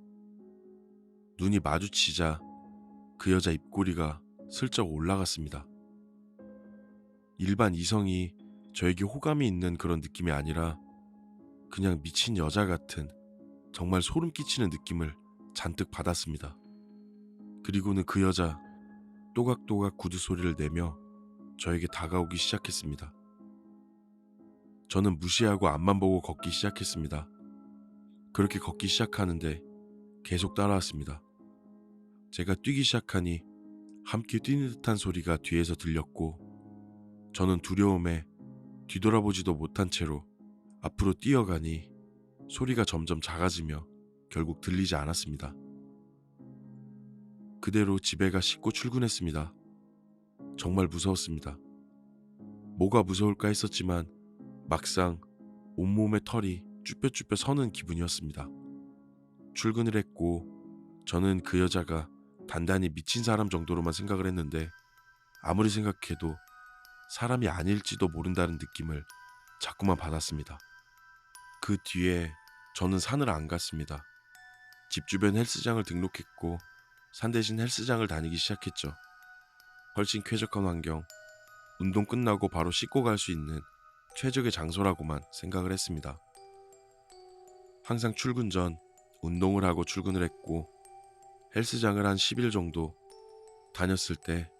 눈이 마주치자 그 여자 입꼬리가 슬쩍 올라갔습니다. 일반 이성이 저에게 호감이 있는 그런 느낌이 아니라 그냥 미친 여자 같은 정말 소름 끼치는 느낌을 잔뜩 받았습니다. 그리고는 그 여자 또각또각 구두 소리를 내며 저에게 다가오기 시작했습니다. 저는 무시하고 앞만 보고 걷기 시작했습니다. 그렇게 걷기 시작하는데 계속 따라왔습니다. 제가 뛰기 시작하니 함께 뛰는 듯한 소리가 뒤에서 들렸고 저는 두려움에 뒤돌아보지도 못한 채로 앞으로 뛰어가니 소리가 점점 작아지며 결국 들리지 않았습니다. 그대로 집에 가 씻고 출근했습니다. 정말 무서웠습니다. 뭐가 무서울까 했었지만 막상 온몸에 털이 쭈뼛쭈뼛 서는 기분이었습니다. 출근을 했고 저는 그 여자가 단단히 미친 사람 정도로만 생각을 했는데 아무리 생각해도 사람이 아닐지도 모른다는 느낌을 자꾸만 받았습니다. 그 뒤에 저는 산을 안 갔습니다. 집 주변 헬스장을 등록했고 산 대신 헬스장을 다니기 시작했죠. 훨씬 쾌적한 환경, 운동 끝나고 바로 씻고 갈 수 있는 최적의 장소라고만 생각을 했습니다. 항상 출근 전 운동을 하고 출근을 했고 헬스장을 한 10일 정도 다녔을 때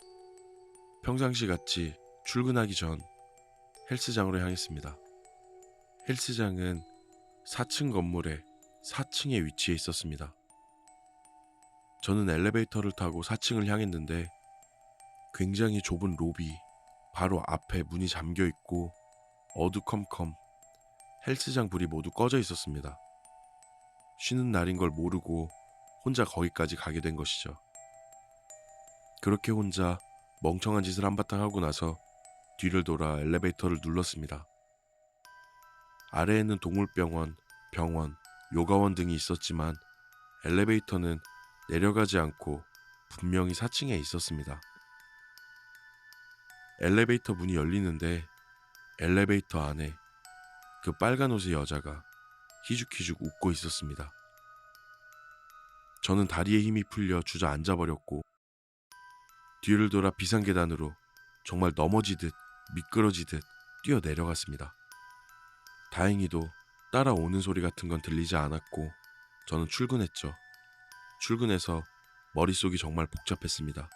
평상시 같이 출근하기 전 헬스장으로 향했습니다. 헬스장은 4층 건물의 4층에 위치해 있었습니다. 저는 엘리베이터를 타고 4층을 향했는데 굉장히 좁은 로비 바로 앞에 문이 잠겨 있고 어두컴컴 헬스장 불이 모두 꺼져 있었습니다. 쉬는 날인 걸 모르고 혼자 거기까지 가게 된 것이죠. 그렇게 혼자 멍청한 짓을 한바탕 하고 나서 뒤를 돌아 엘리베이터를 눌렀습니다. 아래에는 동물병원, 병원, 요가원 등이 있었지만 엘리베이터는 내려가지 않고 분명히 4층에 있었습니다. 엘리베이터 문이 열리는데 엘리베이터 안에 그 빨간 옷의 여자가 희죽희죽 웃고 있었습니다. 저는 다리에 힘이 풀려 주저앉아 버렸고 뒤를 돌아 비상계단으로 정말 넘어지듯 미끄러지듯 뛰어 내려갔습니다. 다행히도 따라오는 소리 같은 건 들리지 않았고 저는 출근했죠. 출근해서 머릿속이 정말 복잡했습니다.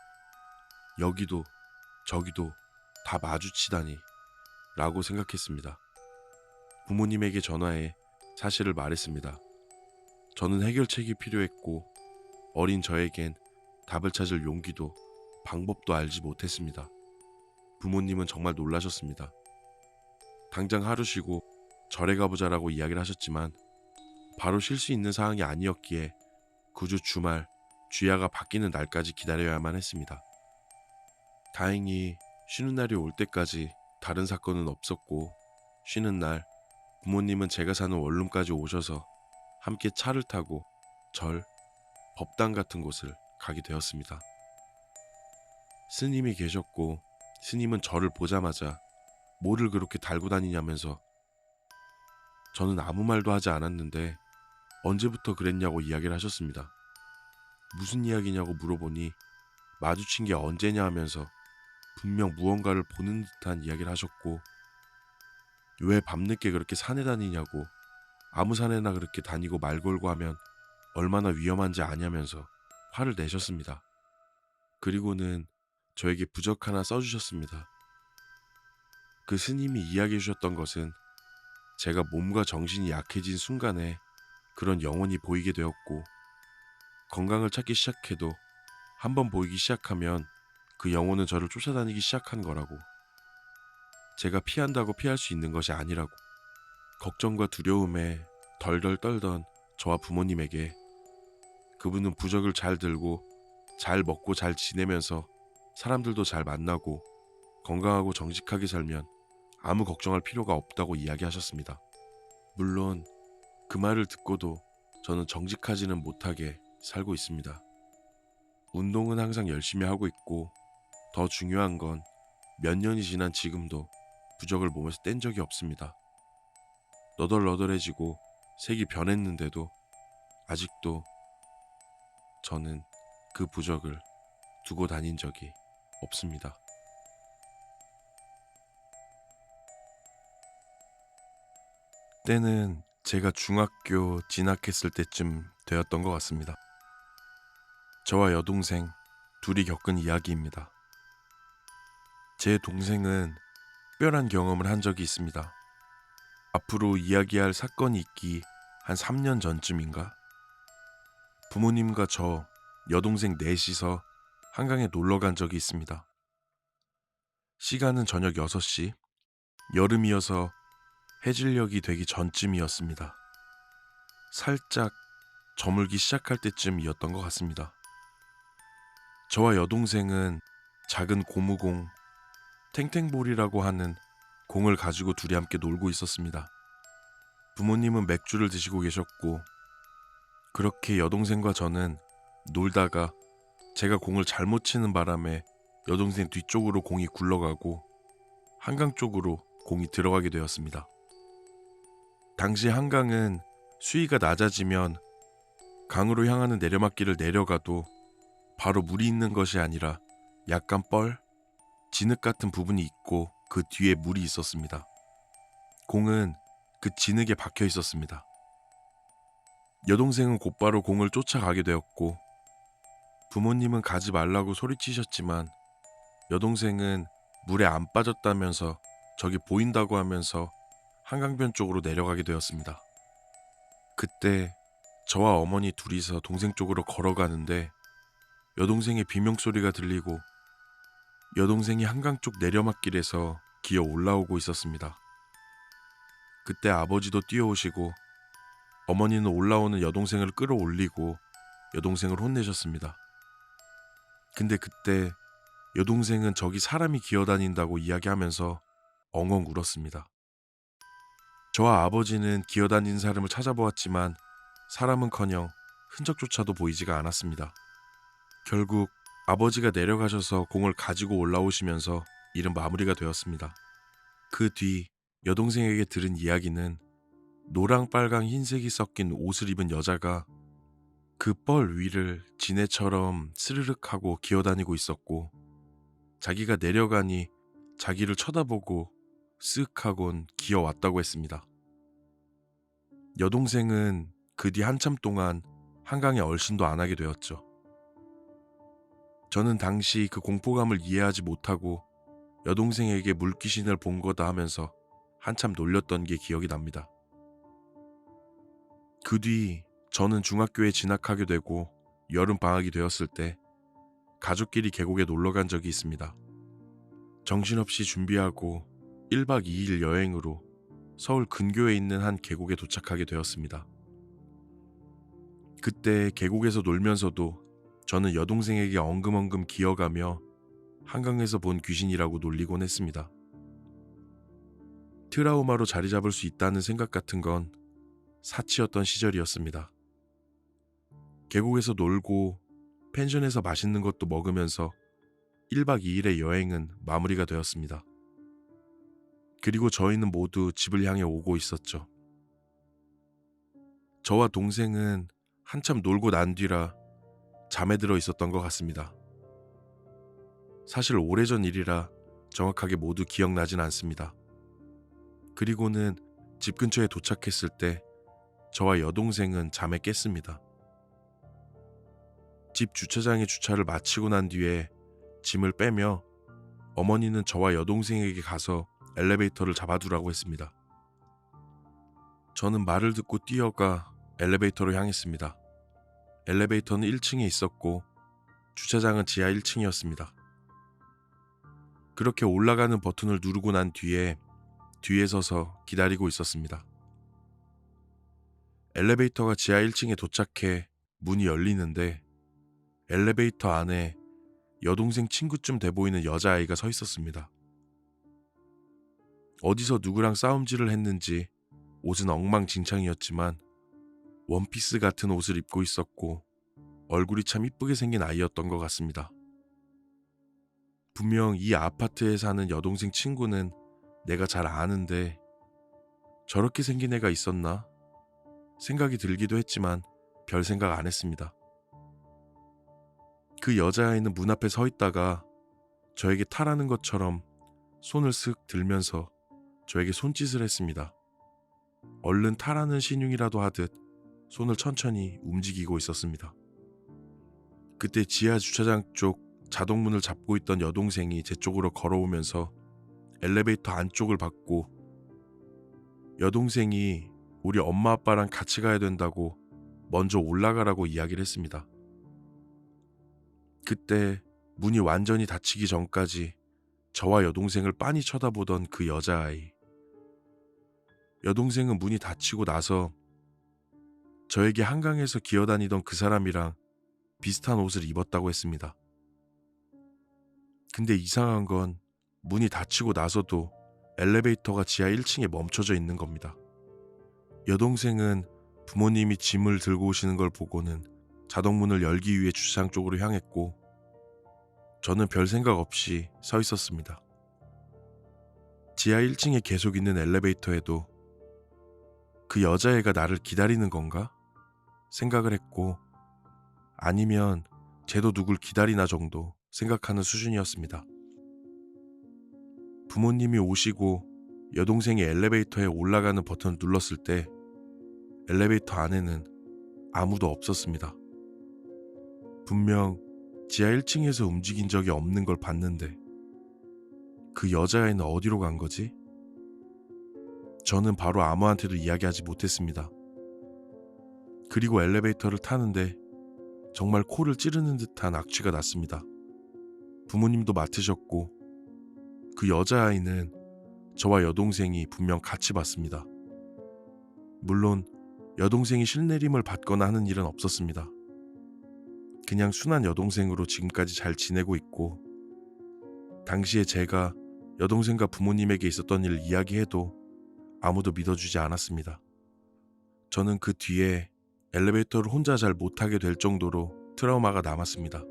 여기도 저기도 다 마주치다니 라고 생각했습니다. 부모님에게 전화해 사실을 말했습니다. 저는 해결책이 필요했고 어린 저에겐 답을 찾을 용기도 방법도 알지 못했습니다. 부모님은 정말 놀라셨습니다. 당장 하루 쉬고 절에 가보자라고 이야기를 하셨지만 바로 쉴 수 있는 상황이 아니었기에 그 주 주말 주야가 바뀌는 날까지 기다려야만 했습니다. 다행히 쉬는 날이 올 때까지 다른 사건은 없었고 쉬는 날 부모님은 제가 사는 원룸까지 오셔서 함께 차를 타고 절, 법당 같은 곳을 가게 되었습니다. 스님이 계셨고 스님은 저를 보자마자 뭐를 그렇게 달고 다니냐면서 저는 아무 말도 하지 않았는데 언제부터 그랬냐고 이야기를 하셨습니다. 무슨 이야기냐고 물어보니 마주친 게 언제냐 하면서 분명 무언가를 보는 듯한 이야기를 하셨고 왜 밤늦게 그렇게 산에 다니냐고 아무 산에나 그렇게 다니고 말 걸고 하면 얼마나 위험한지 아냐면서 화를 내셨습니다. 그리고는 저에게 부적 하나 써주셨습니다. 그 스님이 이야기해 주셨던 것은 제가 몸과 정신이 약해진 순간에 그런 영혼이 보이게 되었고 건강을 찾기 시작해도 한번 보이기 시작하면 그 영혼은 저를 쫓아다니기 시작한 거라고. 제가 피한다고 피할 수 있는 것이 아니라고. 걱정과 두려움에 덜덜 떨던 저와 부모님에게 그분은 부적을 잘 들고 잘 먹고 잘 지내면서 사람들도 잘 만나고 건강하고 정직하게 살면 아무 걱정할 필요가 없다고 이야기하셨습니다. 물론 그 말을 듣고도 저는 정직하지는 못하게 살고 있습니다. 운동은 항상 열심히 하고 있고 더 중요한 건 몇 년이 지난 지금도 부적을 몸에서 뗀 적이 없습니다. 너덜너덜해지고 색이 변했는데도 아직도 저는 그 부적을 두고 다닌 적이 없습니다. 때는 제가 중학교 진학했을 때쯤 되었던 것 같습니다. 저와 여동생 둘이 겪은 이야기입니다. 제 동생은 특별한 경험을 한 적이 있습니다. 앞으로 이야기할 사건이 있기 한 3년 전쯤인가? 부모님과 저, 여동생 넷이서 한강에 놀러 간 적이 있습니다. 시간은 저녁 6시, 여름이어서 해질녘이 되기 전쯤이었습니다. 살짝 저물기 시작할 때쯤이었던 것 같습니다. 저와 여동생은 작은 고무공, 탱탱볼이라고 하는 공을 가지고 둘이 함께 놀고 있었습니다. 부모님은 맥주를 드시고 계셨고 그렇게 여동생과 저는 놀다가 제가 공을 잘못 치는 바람에 여동생 뒤쪽으로 공이 굴러가고 한강 쪽으로 공이 들어가게 되었습니다. 당시 한강은 수위가 낮아지면 강으로 향하는 내려막길을 내려가도 바로 물이 있는 것이 아니라 약간 진흙 같은 부분이 있고 그 뒤에 물이 있었습니다. 공은 그 진흙에 박혀 있었습니다. 여동생은 곧바로 공을 쫓아가게 되었고 부모님은 가지 말라고 소리치셨지만 여동생은 물에 안 빠졌다면서 저기 보인다고 하면서 한강변 쪽으로 내려가게 되었습니다. 그때 저와 어머니 둘이서 동생 쪽으로 걸어가는데 여동생의 비명소리가 들리고 여동생이 한강 쪽 내려막길에서 기어 올라오고 있었습니다. 그때 아버지도 뛰어오시고 어머니는 올라오는 여동생을 끌어올리고 여동생을 혼내셨습니다. 근데 그때 여동생은 저기 사람이 기어다닌다고 이야기하면서 엉엉 울었습니다. 저와 아버지는 기어다니는 사람을 찾아보았지만 사람은커녕 흔적조차도 보이지가 않았습니다. 결국 아버지가 내려가셔서 공을 가지고 올라오시면서 일은 마무리가 되었습니다. 그 뒤 여동생에게 들은 이야기는 노랑, 빨강, 흰색이 섞인 옷을 입은 여자가 그 뻘 위를 지네처럼 스르륵 하고 기어다니고 있었고 자기가 내려가니 자기를 쳐다보고 쓱 하곤 기어왔다고 했습니다. 여동생은 그 뒤 한참 동안 한강에 얼씬도 안 하게 되었죠. 저는 당시 그 공포감을 이해하지 못하고 여동생에게 물귀신을 본 거다 하면서 한참 놀렸던 게 기억이 납니다. 그 뒤 저는 중학교에 진학하게 되고 여름방학이 되었을 때 가족끼리 계곡에 놀러 간 적이 있습니다. 정신없이 준비하고 1박 2일 여행으로 서울 근교에 있는 한 계곡에 도착하게 되었습니다. 그때 계곡에서 놀면서도 저는 여동생에게 엉금엉금 기어가며 한강에서 본 귀신이라고 놀리곤 했습니다. 트라우마로 자리 잡을 수 있다는 생각 같은 건 사치였던 시절이었습니다. 계곡에서 놀고 펜션에서 맛있는 것도 먹으면서 1박 2일의 여행은 마무리가 되었습니다. 그리고 저희는 모두 집을 향해 오고 있었죠. 저와 동생은 한참 놀고 난 뒤라 잠에 들어 있었던 것 같습니다. 사실 오래전 일이라 정확하게 모두 기억나진 않습니다. 그리고는 집 근처에 도착했을 때 저와 여동생은 잠에 깼습니다. 집 주차장에 주차를 마치고 난 뒤에 짐을 빼며 어머니는 저와 여동생에게 가서 엘리베이터를 잡아두라고 했습니다. 저는 말을 듣고 뛰어가 엘리베이터로 향했습니다. 엘리베이터는 1층에 있었고 주차장은 지하 1층이었습니다. 그렇게 올라가는 버튼을 누르고 난 뒤에 서서 기다리고 있었습니다. 엘리베이터가 지하 1층에 도착해 문이 열리는데 엘리베이터 안에 여동생 친구쯤 돼 보이는 여자아이가 서 있었습니다. 어디서 누구랑 싸움질을 했는지 옷은 엉망진창이었지만 원피스 같은 옷을 입고 있었고 얼굴이 참 이쁘게 생긴 아이였던 것 같습니다. 분명 이 아파트에 사는 여동생 친구는 내가 잘 아는데 저렇게 생긴 애가 있었나? 생각이 들기도 했지만 별 생각 안 했습니다. 그 여자아이는 문 앞에 서 있다가 저에게 타라는 것처럼 손을 쓱 들면서 저에게 손짓을 했습니다. 얼른 타라는 신용이라도 하듯 손을 천천히 움직이고 있었습니다. 그때 지하 주차장 쪽 자동문을 잡고 있던 여동생이 제 쪽으로 걸어오면서 엘리베이터 안쪽을 봤고 여동생이 우리 엄마 아빠랑 같이 가야 된다고 먼저 올라가라고 이야기를 했습니다. 그때 문이 완전히 닫히기 전까지 저와 여동생을 빤히 쳐다보던 그 여자아이. 여동생은 문이 닫히고 나서 저에게 한강에서 기어다니던 그 사람이랑 비슷한 옷을 입었다고 했습니다. 근데 이상한 건 문이 닫히고 나서도 엘리베이터가 지하 1층에 멈춰져 있는 겁니다. 여동생은 부모님이 짐을 들고 오시는 걸 보고는 자동문을 열기 위해 주차장 쪽으로 향했고 저는 별 생각 없이 서 있었습니다. 지하 1층에 계속 있는 엘리베이터에도 그 여자애가 나를 기다리는 건가? 생각을 했고, 아니면 쟤도 누굴 기다리나 정도 생각하는 수준이었습니다. 부모님이 오시고 여동생이 엘리베이터에 올라가는 버튼을 눌렀을 때 엘리베이터 안에는 아무도 없었습니다. 분명 지하 1층에서 움직인 적이 없는 걸 봤는데 그 여자애는 어디로 간 거지? 저는 바로 아무한테도 이야기하지 못했습니다. 그리고 엘리베이터를 타는데 정말 코를 찌르는 듯한 악취가 났습니다. 부모님도 맡으셨고 그 여자아이는 저와 여동생이 분명 같이 봤습니다. 물론 여동생이 실내림을 받거나 하는 일은 없었습니다. 그냥 순한 여동생으로 지금까지 잘 지내고 있고, 당시에 제가 여동생과 부모님에게 있었던 일을 이야기해도 아무도 믿어주지 않았습니다. 저는 그 뒤에 엘리베이터를 혼자 잘 못하게 될 정도로 트라우마가 남았습니다.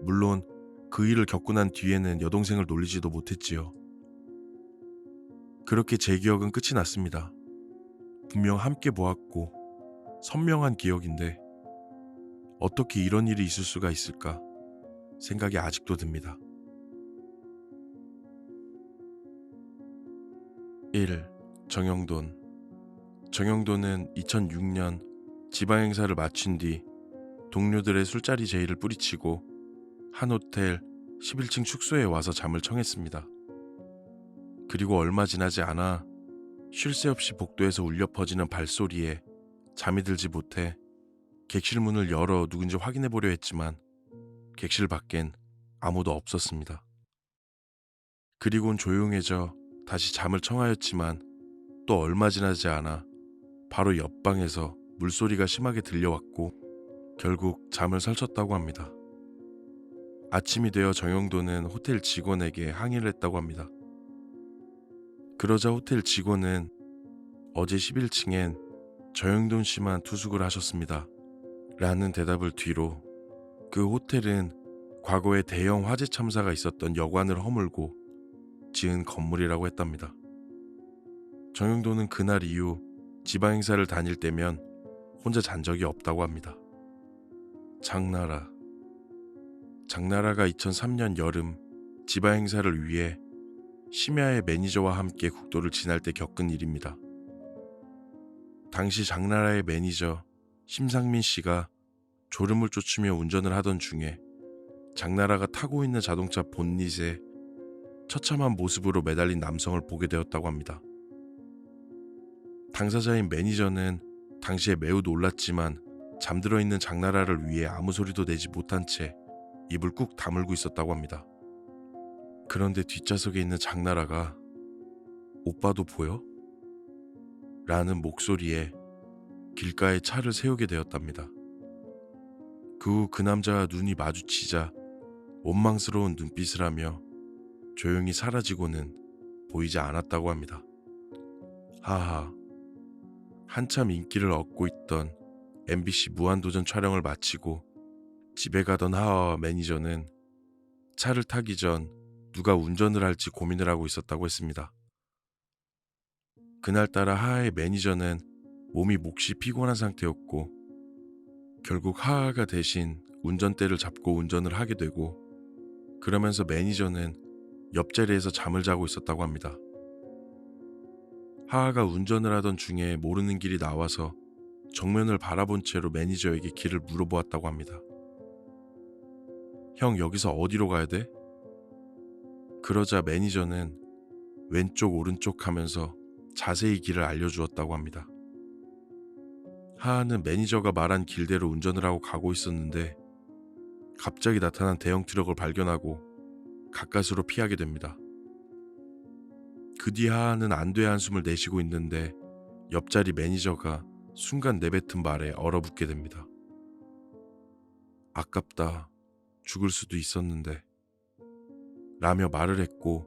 물론 그 일을 겪고 난 뒤에는 여동생을 놀리지도 못했지요. 그렇게 제 기억은 끝이 났습니다. 분명 함께 보았고 선명한 기억인데 어떻게 이런 일이 있을 수가 있을까 생각이 아직도 듭니다. 1. 정영돈. 정영돈은 2006년 지방행사를 마친 뒤 동료들의 술자리 제의를 뿌리치고 한 호텔 11층 숙소에 와서 잠을 청했습니다. 그리고 얼마 지나지 않아 쉴 새 없이 복도에서 울려 퍼지는 발소리에 잠이 들지 못해 객실 문을 열어 누군지 확인해 보려 했지만 객실 밖엔 아무도 없었습니다. 그리고는 조용해져 다시 잠을 청하였지만 또 얼마 지나지 않아 바로 옆방에서 물소리가 심하게 들려왔고 결국 잠을 설쳤다고 합니다. 아침이 되어 정영돈은 호텔 직원에게 항의를 했다고 합니다. 그러자 호텔 직원은 어제 11층엔 정영돈 씨만 투숙을 하셨습니다. 라는 대답을 뒤로 그 호텔은 과거에 대형 화재 참사가 있었던 여관을 허물고 지은 건물이라고 했답니다. 정영돈은 그날 이후 지방 행사를 다닐 때면 혼자 잔 적이 없다고 합니다. 장나라가 2003년 여름 지방 행사를 위해 심야의 매니저와 함께 국도를 지날 때 겪은 일입니다. 당시 장나라의 매니저 심상민 씨가 졸음을 쫓으며 운전을 하던 중에 장나라가 타고 있는 자동차 본닛에 처참한 모습으로 매달린 남성을 보게 되었다고 합니다. 당사자인 매니저는 당시에 매우 놀랐지만 잠들어 있는 장나라를 위해 아무 소리도 내지 못한 채 입을 꾹 다물고 있었다고 합니다. 그런데 뒷좌석에 있는 장나라가 "오빠도 보여?" 라는 목소리에 길가에 차를 세우게 되었답니다. 그 후 그 남자와 눈이 마주치자 원망스러운 눈빛을 하며 조용히 사라지고는 보이지 않았다고 합니다. 하하, 한참 인기를 얻고 있던 MBC 무한도전 촬영을 마치고 집에 가던 하하와 매니저는 차를 타기 전 누가 운전을 할지 고민을 하고 있었다고 했습니다. 그날따라 하하의 매니저는 몸이 몹시 피곤한 상태였고 결국 하하가 대신 운전대를 잡고 운전을 하게 되고 그러면서 매니저는 옆자리에서 잠을 자고 있었다고 합니다. 하하가 운전을 하던 중에 모르는 길이 나와서 정면을 바라본 채로 매니저에게 길을 물어보았다고 합니다. "형, 여기서 어디로 가야 돼?" 그러자 매니저는 왼쪽 오른쪽 하면서 자세히 길을 알려주었다고 합니다. 하하는 매니저가 말한 길대로 운전을 하고 가고 있었는데 갑자기 나타난 대형 트럭을 발견하고 가까스로 피하게 됩니다. 그 뒤 하하는 안도의 한숨을 내쉬고 있는데 옆자리 매니저가 순간 내뱉은 말에 얼어붙게 됩니다. "아깝다. 죽을 수도 있었는데." 라며 말을 했고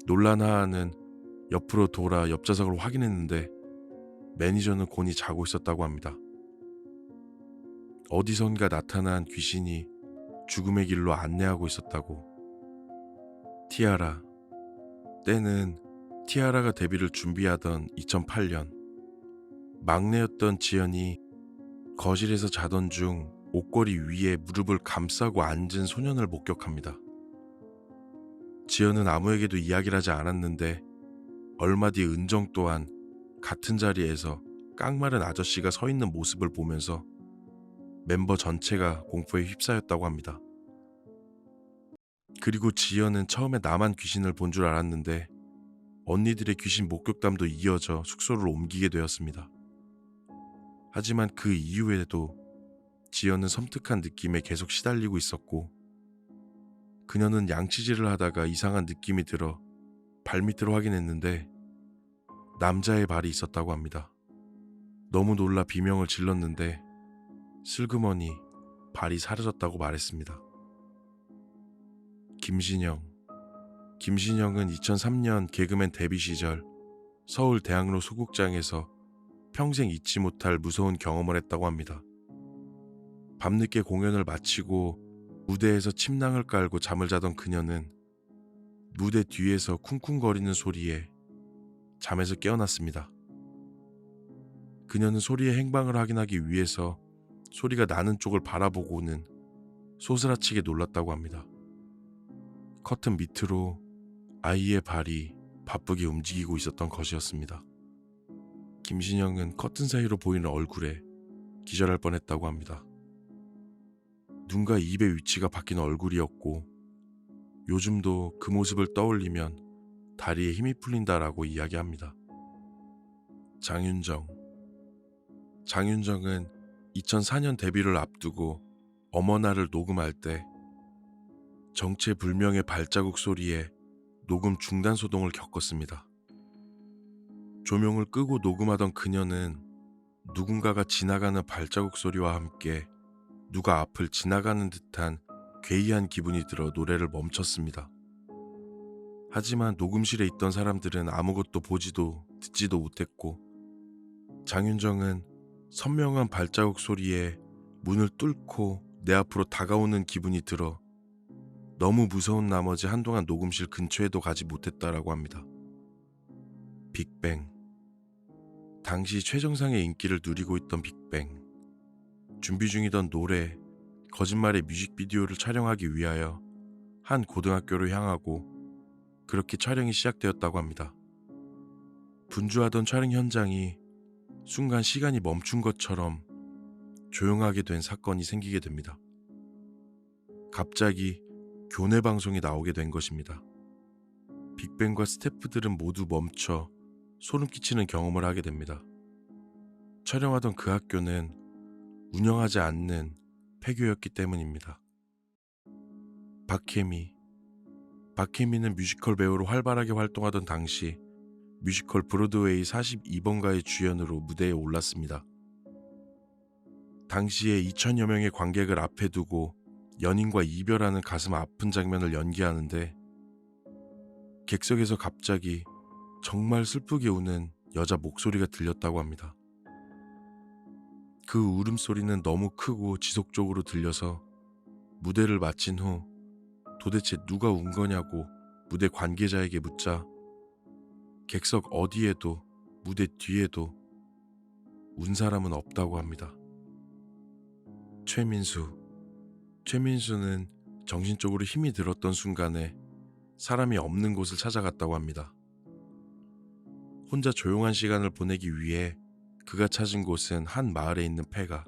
놀란 하하는 옆으로 돌아 옆좌석을 확인했는데 매니저는 곤히 자고 있었다고 합니다. 어디선가 나타난 귀신이 죽음의 길로 안내하고 있었다고. 티아라. 때는 티아라가 데뷔를 준비하던 2008년 막내였던 지연이 거실에서 자던 중 옷걸이 위에 무릎을 감싸고 앉은 소년을 목격합니다. 지연은 아무에게도 이야기를 하지 않았는데 얼마 뒤 은정 또한 같은 자리에서 깡마른 아저씨가 서 있는 모습을 보면서 멤버 전체가 공포에 휩싸였다고 합니다. 그리고 지연은 처음에 나만 귀신을 본 줄 알았는데 언니들의 귀신 목격담도 이어져 숙소를 옮기게 되었습니다. 하지만 그 이후에도 지연은 섬뜩한 느낌에 계속 시달리고 있었고 그녀는 양치질을 하다가 이상한 느낌이 들어 발밑을 확인했는데 남자의 발이 있었다고 합니다. 너무 놀라 비명을 질렀는데 슬그머니 발이 사라졌다고 말했습니다. 김신영은 2003년 개그맨 데뷔 시절 서울 대학로 소극장에서 평생 잊지 못할 무서운 경험을 했다고 합니다. 밤늦게 공연을 마치고 무대에서 침낭을 깔고 잠을 자던 그녀는 무대 뒤에서 쿵쿵거리는 소리에 잠에서 깨어났습니다. 그녀는 소리의 행방을 확인하기 위해서 소리가 나는 쪽을 바라보고는 소스라치게 놀랐다고 합니다. 커튼 밑으로 아이의 발이 바쁘게 움직이고 있었던 것이었습니다. 김신영은 커튼 사이로 보이는 얼굴에 기절할 뻔했다고 합니다. 눈과 입의 위치가 바뀐 얼굴이었고 요즘도 그 모습을 떠올리면 다리에 힘이 풀린다라고 이야기합니다. 장윤정은 2004년 데뷔를 앞두고 어머나를 녹음할 때 정체불명의 발자국 소리에 녹음 중단 소동을 겪었습니다. 조명을 끄고 녹음하던 그녀는 누군가가 지나가는 발자국 소리와 함께 누가 앞을 지나가는 듯한 괴이한 기분이 들어 노래를 멈췄습니다. 하지만 녹음실에 있던 사람들은 아무것도 보지도 듣지도 못했고 장윤정은 선명한 발자국 소리에 문을 뚫고 내 앞으로 다가오는 기분이 들어 너무 무서운 나머지 한동안 녹음실 근처에도 가지 못했다라고 합니다. 빅뱅. 당시 최정상의 인기를 누리고 있던 빅뱅. 준비 중이던 노래 거짓말의 뮤직비디오를 촬영하기 위하여 한 고등학교로 향하고 그렇게 촬영이 시작되었다고 합니다. 분주하던 촬영 현장이 순간 시간이 멈춘 것처럼 조용하게 된 사건이 생기게 됩니다. 갑자기 교내 방송이 나오게 된 것입니다. 빅뱅과 스태프들은 모두 멈춰 소름 끼치는 경험을 하게 됩니다. 촬영하던 그 학교는 운영하지 않는 폐교였기 때문입니다. 박혜미는 뮤지컬 배우로 활발하게 활동하던 당시 뮤지컬 브로드웨이 42번가의 주연으로 무대에 올랐습니다. 당시에 2천여 명의 관객을 앞에 두고 연인과 이별하는 가슴 아픈 장면을 연기하는데 객석에서 갑자기 정말 슬프게 우는 여자 목소리가 들렸다고 합니다. 그 울음소리는 너무 크고 지속적으로 들려서 무대를 마친 후 도대체 누가 운 거냐고 무대 관계자에게 묻자 객석 어디에도 무대 뒤에도 운 사람은 없다고 합니다. 최민수는 정신적으로 힘이 들었던 순간에 사람이 없는 곳을 찾아갔다고 합니다. 혼자 조용한 시간을 보내기 위해 그가 찾은 곳은 한 마을에 있는 폐가.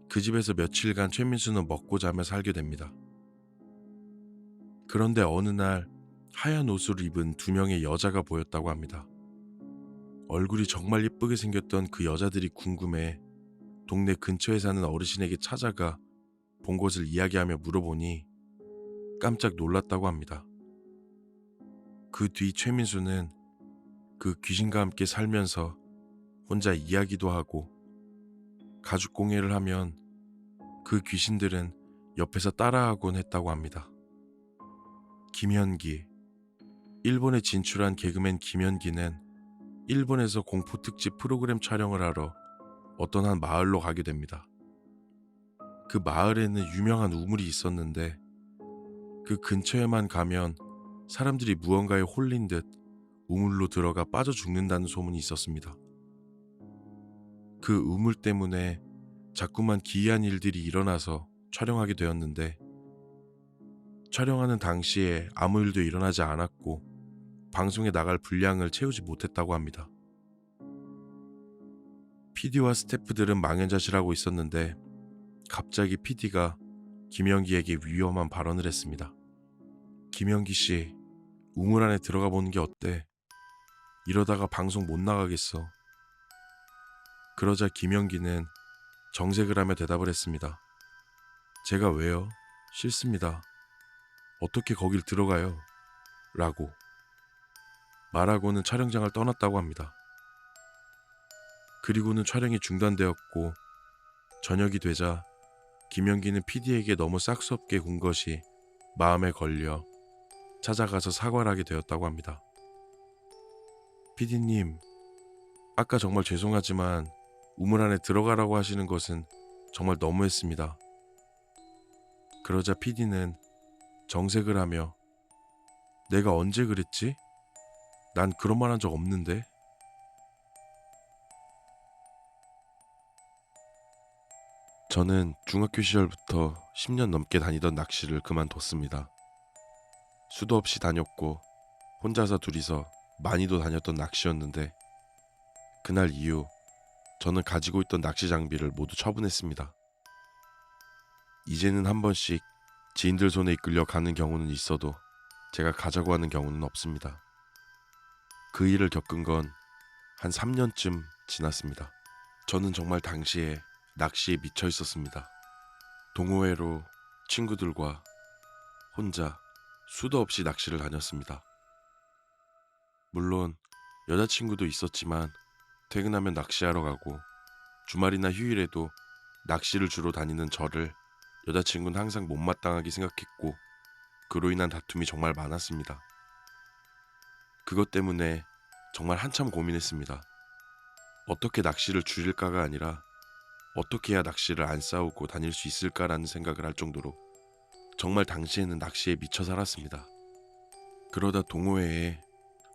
그 집에서 며칠간 최민수는 먹고 자며 살게 됩니다. 그런데 어느 날 하얀 옷을 입은 두 명의 여자가 보였다고 합니다. 얼굴이 정말 예쁘게 생겼던 그 여자들이 궁금해 동네 근처에 사는 어르신에게 찾아가 본 것을 이야기하며 물어보니 깜짝 놀랐다고 합니다. 그 뒤 최민수는 그 귀신과 함께 살면서 혼자 이야기도 하고 가죽 공예를 하면 그 귀신들은 옆에서 따라하곤 했다고 합니다. 김현기. 일본에 진출한 개그맨 김현기는 일본에서 공포 특집 프로그램 촬영을 하러 어떤 한 마을로 가게 됩니다. 그 마을에는 유명한 우물이 있었는데 그 근처에만 가면 사람들이 무언가에 홀린 듯 우물로 들어가 빠져 죽는다는 소문이 있었습니다. 그 우물 때문에 자꾸만 기이한 일들이 일어나서 촬영하게 되었는데 촬영하는 당시에 아무 일도 일어나지 않았고 방송에 나갈 분량을 채우지 못했다고 합니다. PD와 스태프들은 망연자실하고 있었는데 갑자기 PD가 김연기에게 위험한 발언을 했습니다. 김연기 씨, 우물 안에 들어가 보는 게 어때? 이러다가 방송 못 나가겠어. 그러자 김연기는 정색을 하며 대답을 했습니다. 제가 왜요? 싫습니다. 어떻게 거길 들어가요? 라고 말하고는 촬영장을 떠났다고 합니다. 그리고는 촬영이 중단되었고 저녁이 되자 김연기는 PD에게 너무 싹수 없게 군 것이 마음에 걸려 찾아가서 사과를 하게 되었다고 합니다. PD님, 아까 정말 죄송하지만 우물 안에 들어가라고 하시는 것은 정말 너무했습니다. 그러자 PD는 정색을 하며 내가 언제 그랬지? 난 그런 말 한 적 없는데? 저는 중학교 시절부터 10년 넘게 다니던 낚시를 그만뒀습니다. 수도 없이 다녔고 혼자서 둘이서 많이도 다녔던 낚시였는데 그날 이후 저는 가지고 있던 낚시 장비를 모두 처분했습니다. 이제는 한 번씩 지인들 손에 이끌려 가는 경우는 있어도 제가 가자고 하는 경우는 없습니다. 그 일을 겪은 건 한 3년쯤 지났습니다. 저는 정말 당시에 낚시에 미쳐 있었습니다. 동호회로 친구들과 혼자 수도 없이 낚시를 다녔습니다. 물론 여자친구도 있었지만 퇴근하면 낚시하러 가고 주말이나 휴일에도 낚시를 주로 다니는 저를 여자친구는 항상 못마땅하게 생각했고 그로 인한 다툼이 정말 많았습니다. 그것 때문에 정말 한참 고민했습니다. 어떻게 낚시를 줄일까가 아니라 어떻게 해야 낚시를 안 싸우고 다닐 수 있을까라는 생각을 할 정도로 정말 당시에는 낚시에 미쳐 살았습니다. 그러다 동호회에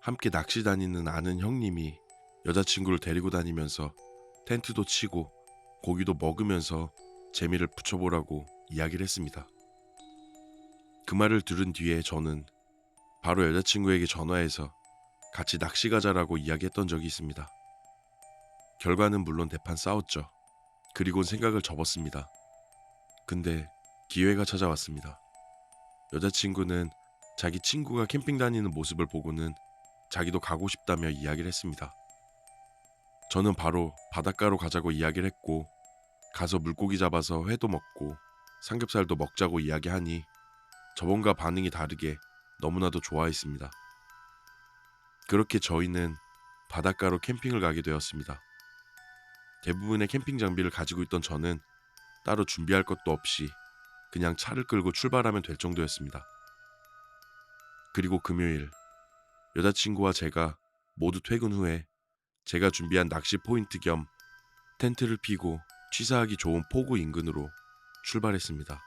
함께 낚시 다니는 아는 형님이 여자친구를 데리고 다니면서 텐트도 치고 고기도 먹으면서 재미를 붙여보라고 이야기를 했습니다. 그 말을 들은 뒤에 저는 바로 여자친구에게 전화해서 같이 낚시 가자라고 이야기했던 적이 있습니다. 결과는 물론 대판 싸웠죠. 그리곤 생각을 접었습니다. 근데 기회가 찾아왔습니다. 여자친구는 자기 친구가 캠핑 다니는 모습을 보고는 자기도 가고 싶다며 이야기를 했습니다. 저는 바로 바닷가로 가자고 이야기를 했고 가서 물고기 잡아서 회도 먹고 삼겹살도 먹자고 이야기하니 저번과 반응이 다르게 너무나도 좋아했습니다. 그렇게 저희는 바닷가로 캠핑을 가게 되었습니다. 대부분의 캠핑 장비를 가지고 있던 저는 따로 준비할 것도 없이 그냥 차를 끌고 출발하면 될 정도였습니다. 그리고 금요일 여자친구와 제가 모두 퇴근 후에 제가 준비한 낚시 포인트 겸 텐트를 피고 취사하기 좋은 포구 인근으로 출발했습니다.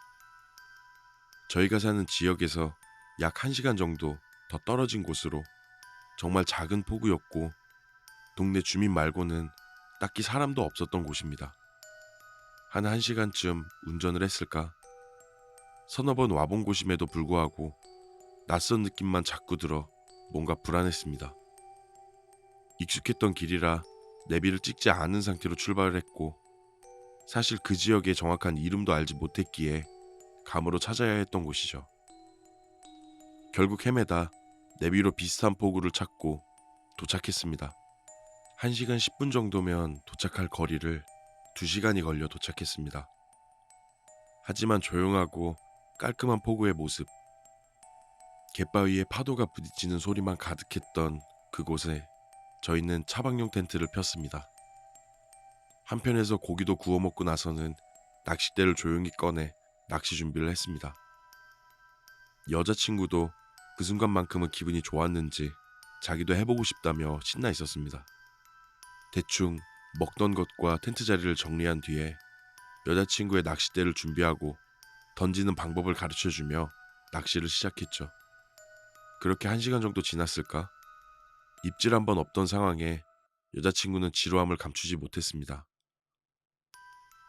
저희가 사는 지역에서 약 1시간 정도 더 떨어진 곳으로 정말 작은 포구였고 동네 주민 말고는 딱히 사람도 없었던 곳입니다. 한 1시간쯤 운전을 했을까? 서너 번 와본 곳임에도 불구하고 낯선 느낌만 자꾸 들어 뭔가 불안했습니다. 익숙했던 길이라 내비를 찍지 않은 상태로 출발을 했고 사실 그 지역의 정확한 이름도 알지 못했기에 감으로 찾아야 했던 곳이죠. 결국 헤매다 내비로 비슷한 포구를 찾고 도착했습니다. 1시간 10분 정도면 도착할 거리를 2시간이 걸려 도착했습니다. 하지만 조용하고 깔끔한 포구의 모습, 갯바위에 파도가 부딪히는 소리만 가득했던 그곳에 저희는 차박용 텐트를 폈습니다. 한편에서 고기도 구워 먹고 나서는 낚싯대를 조용히 꺼내 낚시 준비를 했습니다. 여자친구도 그 순간만큼은 기분이 좋았는지 자기도 해보고 싶다며 신나 있었습니다. 대충 먹던 것과 텐트 자리를 정리한 뒤에 여자친구의 낚싯대를 준비하고 던지는 방법을 가르쳐주며 낚시를 시작했죠. 그렇게 1시간 정도 지났을까? 입질 한 번 없던 상황에 여자친구는 지루함을 감추지 못했습니다.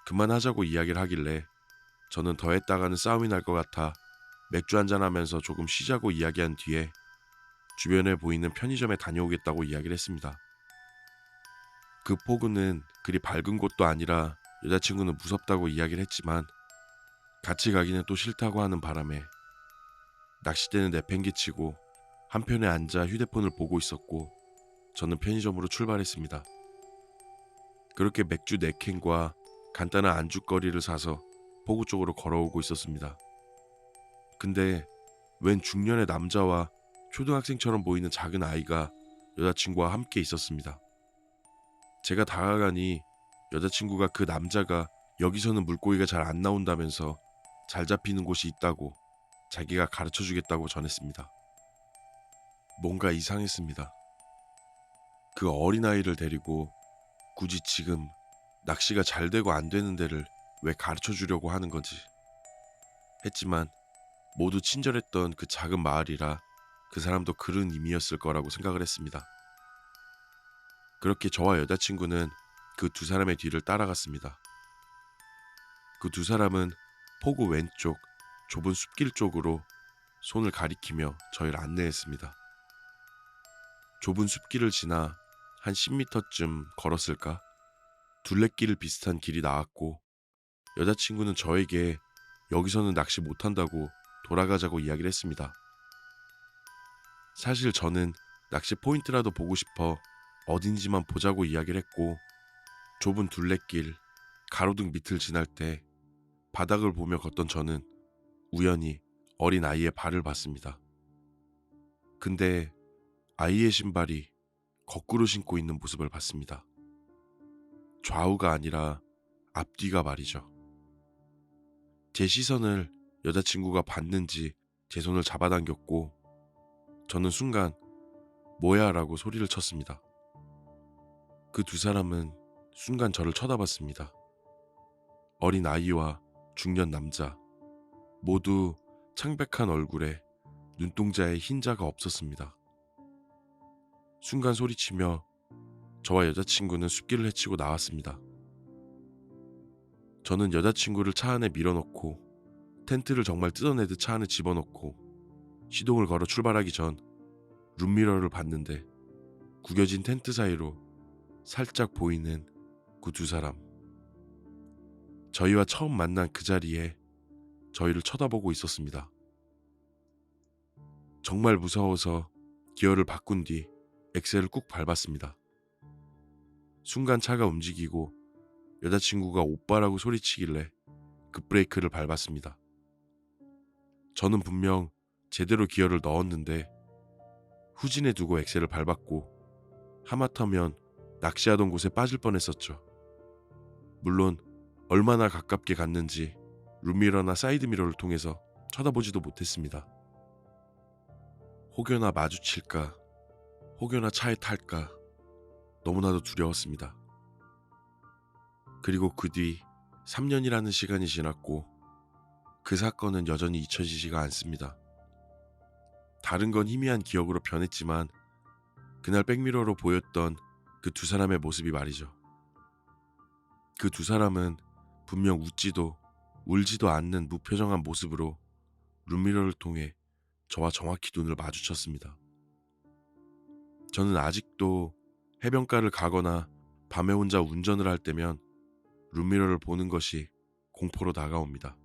그만하자고 이야기를 하길래 저는 더 했다가는 싸움이 날 것 같아 맥주 한잔하면서 조금 쉬자고 이야기한 뒤에 주변에 보이는 편의점에 다녀오겠다고 이야기를 했습니다. 그 포구는 그리 밝은 곳도 아니라 여자친구는 무섭다고 이야기를 했지만 같이 가기는 또 싫다고 하는 바람에 낚싯대는 내팽개치고 한편에 앉아 휴대폰을 보고 있었고 저는 편의점으로 출발했습니다. 그렇게 맥주 4캔과 간단한 안주거리를 사서 포구 쪽으로 걸어오고 있었습니다. 근데 웬 중년의 남자와 초등학생처럼 보이는 작은 아이가 여자친구와 함께 있었습니다. 제가 다가가니 여자친구가 그 남자가 여기서는 물고기가 잘 안 나온다면서 잘 잡히는 곳이 있다고 자기가 가르쳐 주겠다고 전했습니다. 뭔가 이상했습니다. 그 어린아이를 데리고 굳이 지금 낚시가 잘 되고 안 되는 데를 왜 가르쳐 주려고 하는 건지 했지만 모두 친절했던 그 작은 마을이라 그 사람도 그런 의미였을 거라고 생각을 했습니다. 그렇게 저와 여자친구는 그 두 사람의 뒤를 따라갔습니다. 그 두 사람은 포구 왼쪽 좁은 숲길 쪽으로 손을 가리키며 저희를 안내했습니다. 좁은 숲길을 지나 한 10m쯤 걸었을까? 둘레길 비슷한 길이 나왔고 여자친구는 저에게 여기서는 낚시 못한다고 돌아가자고 이야기를 했습니다. 사실 저는 낚시 포인트라도 보고 싶어 어딘지만 보자고 이야기를 했고 좁은 둘레길, 가로등 밑을 지날 때 바닥을 보며 걷던 저는 우연히 어린 아이의 발을 봤습니다. 근데 아이의 신발이 거꾸로 신고 있는 모습을 봤습니다. 좌우가 아니라 앞뒤가 말이죠. 제 시선을 여자친구가 봤는지 제 손을 잡아당겼고 저는 순간 뭐야 라고 소리를 쳤습니다. 그 두 사람은 순간 저를 쳐다봤습니다. 어린 아이와 중년 남자 모두 창백한 얼굴에 눈동자에 흰자가 없었습니다. 순간 소리치며 저와 여자친구는 숲길을 헤치고 나왔습니다. 저는 여자친구를 차 안에 밀어넣고 텐트를 정말 뜯어내듯 차 안에 집어넣고 시동을 걸어 출발하기 전 룸미러를 봤는데 구겨진 텐트 사이로 살짝 보이는 그 두 사람. 저희와 처음 만난 그 자리에 저희를 쳐다보고 있었습니다. 정말 무서워서 기어를 바꾼 뒤 엑셀을 꾹 밟았습니다. 순간 차가 움직이고 여자친구가 오빠라고 소리치길래 급브레이크를 밟았습니다. 저는 분명 제대로 기어를 넣었는데 후진해 두고 엑셀을 밟았고 하마터면 낚시하던 곳에 빠질 뻔했었죠. 물론 얼마나 가깝게 갔는지 룸미러나 사이드미러를 통해서 쳐다보지도 못했습니다. 혹여나 마주칠까, 혹여나 차에 탈까 너무나도 두려웠습니다. 그리고 그 뒤 3년이라는 시간이 지났고 그 사건은 여전히 잊혀지지가 않습니다. 다른 건 희미한 기억으로 변했지만 그날 백미러로 보였던 그 두 사람의 모습이 말이죠. 그 두 사람은 분명 웃지도 울지도 않는 무표정한 모습으로 룸미러를 통해 저와 정확히 눈을 마주쳤습니다. 저는 아직도 해변가를 가거나 밤에 혼자 운전을 할 때면 룸미러를 보는 것이 공포로 다가옵니다.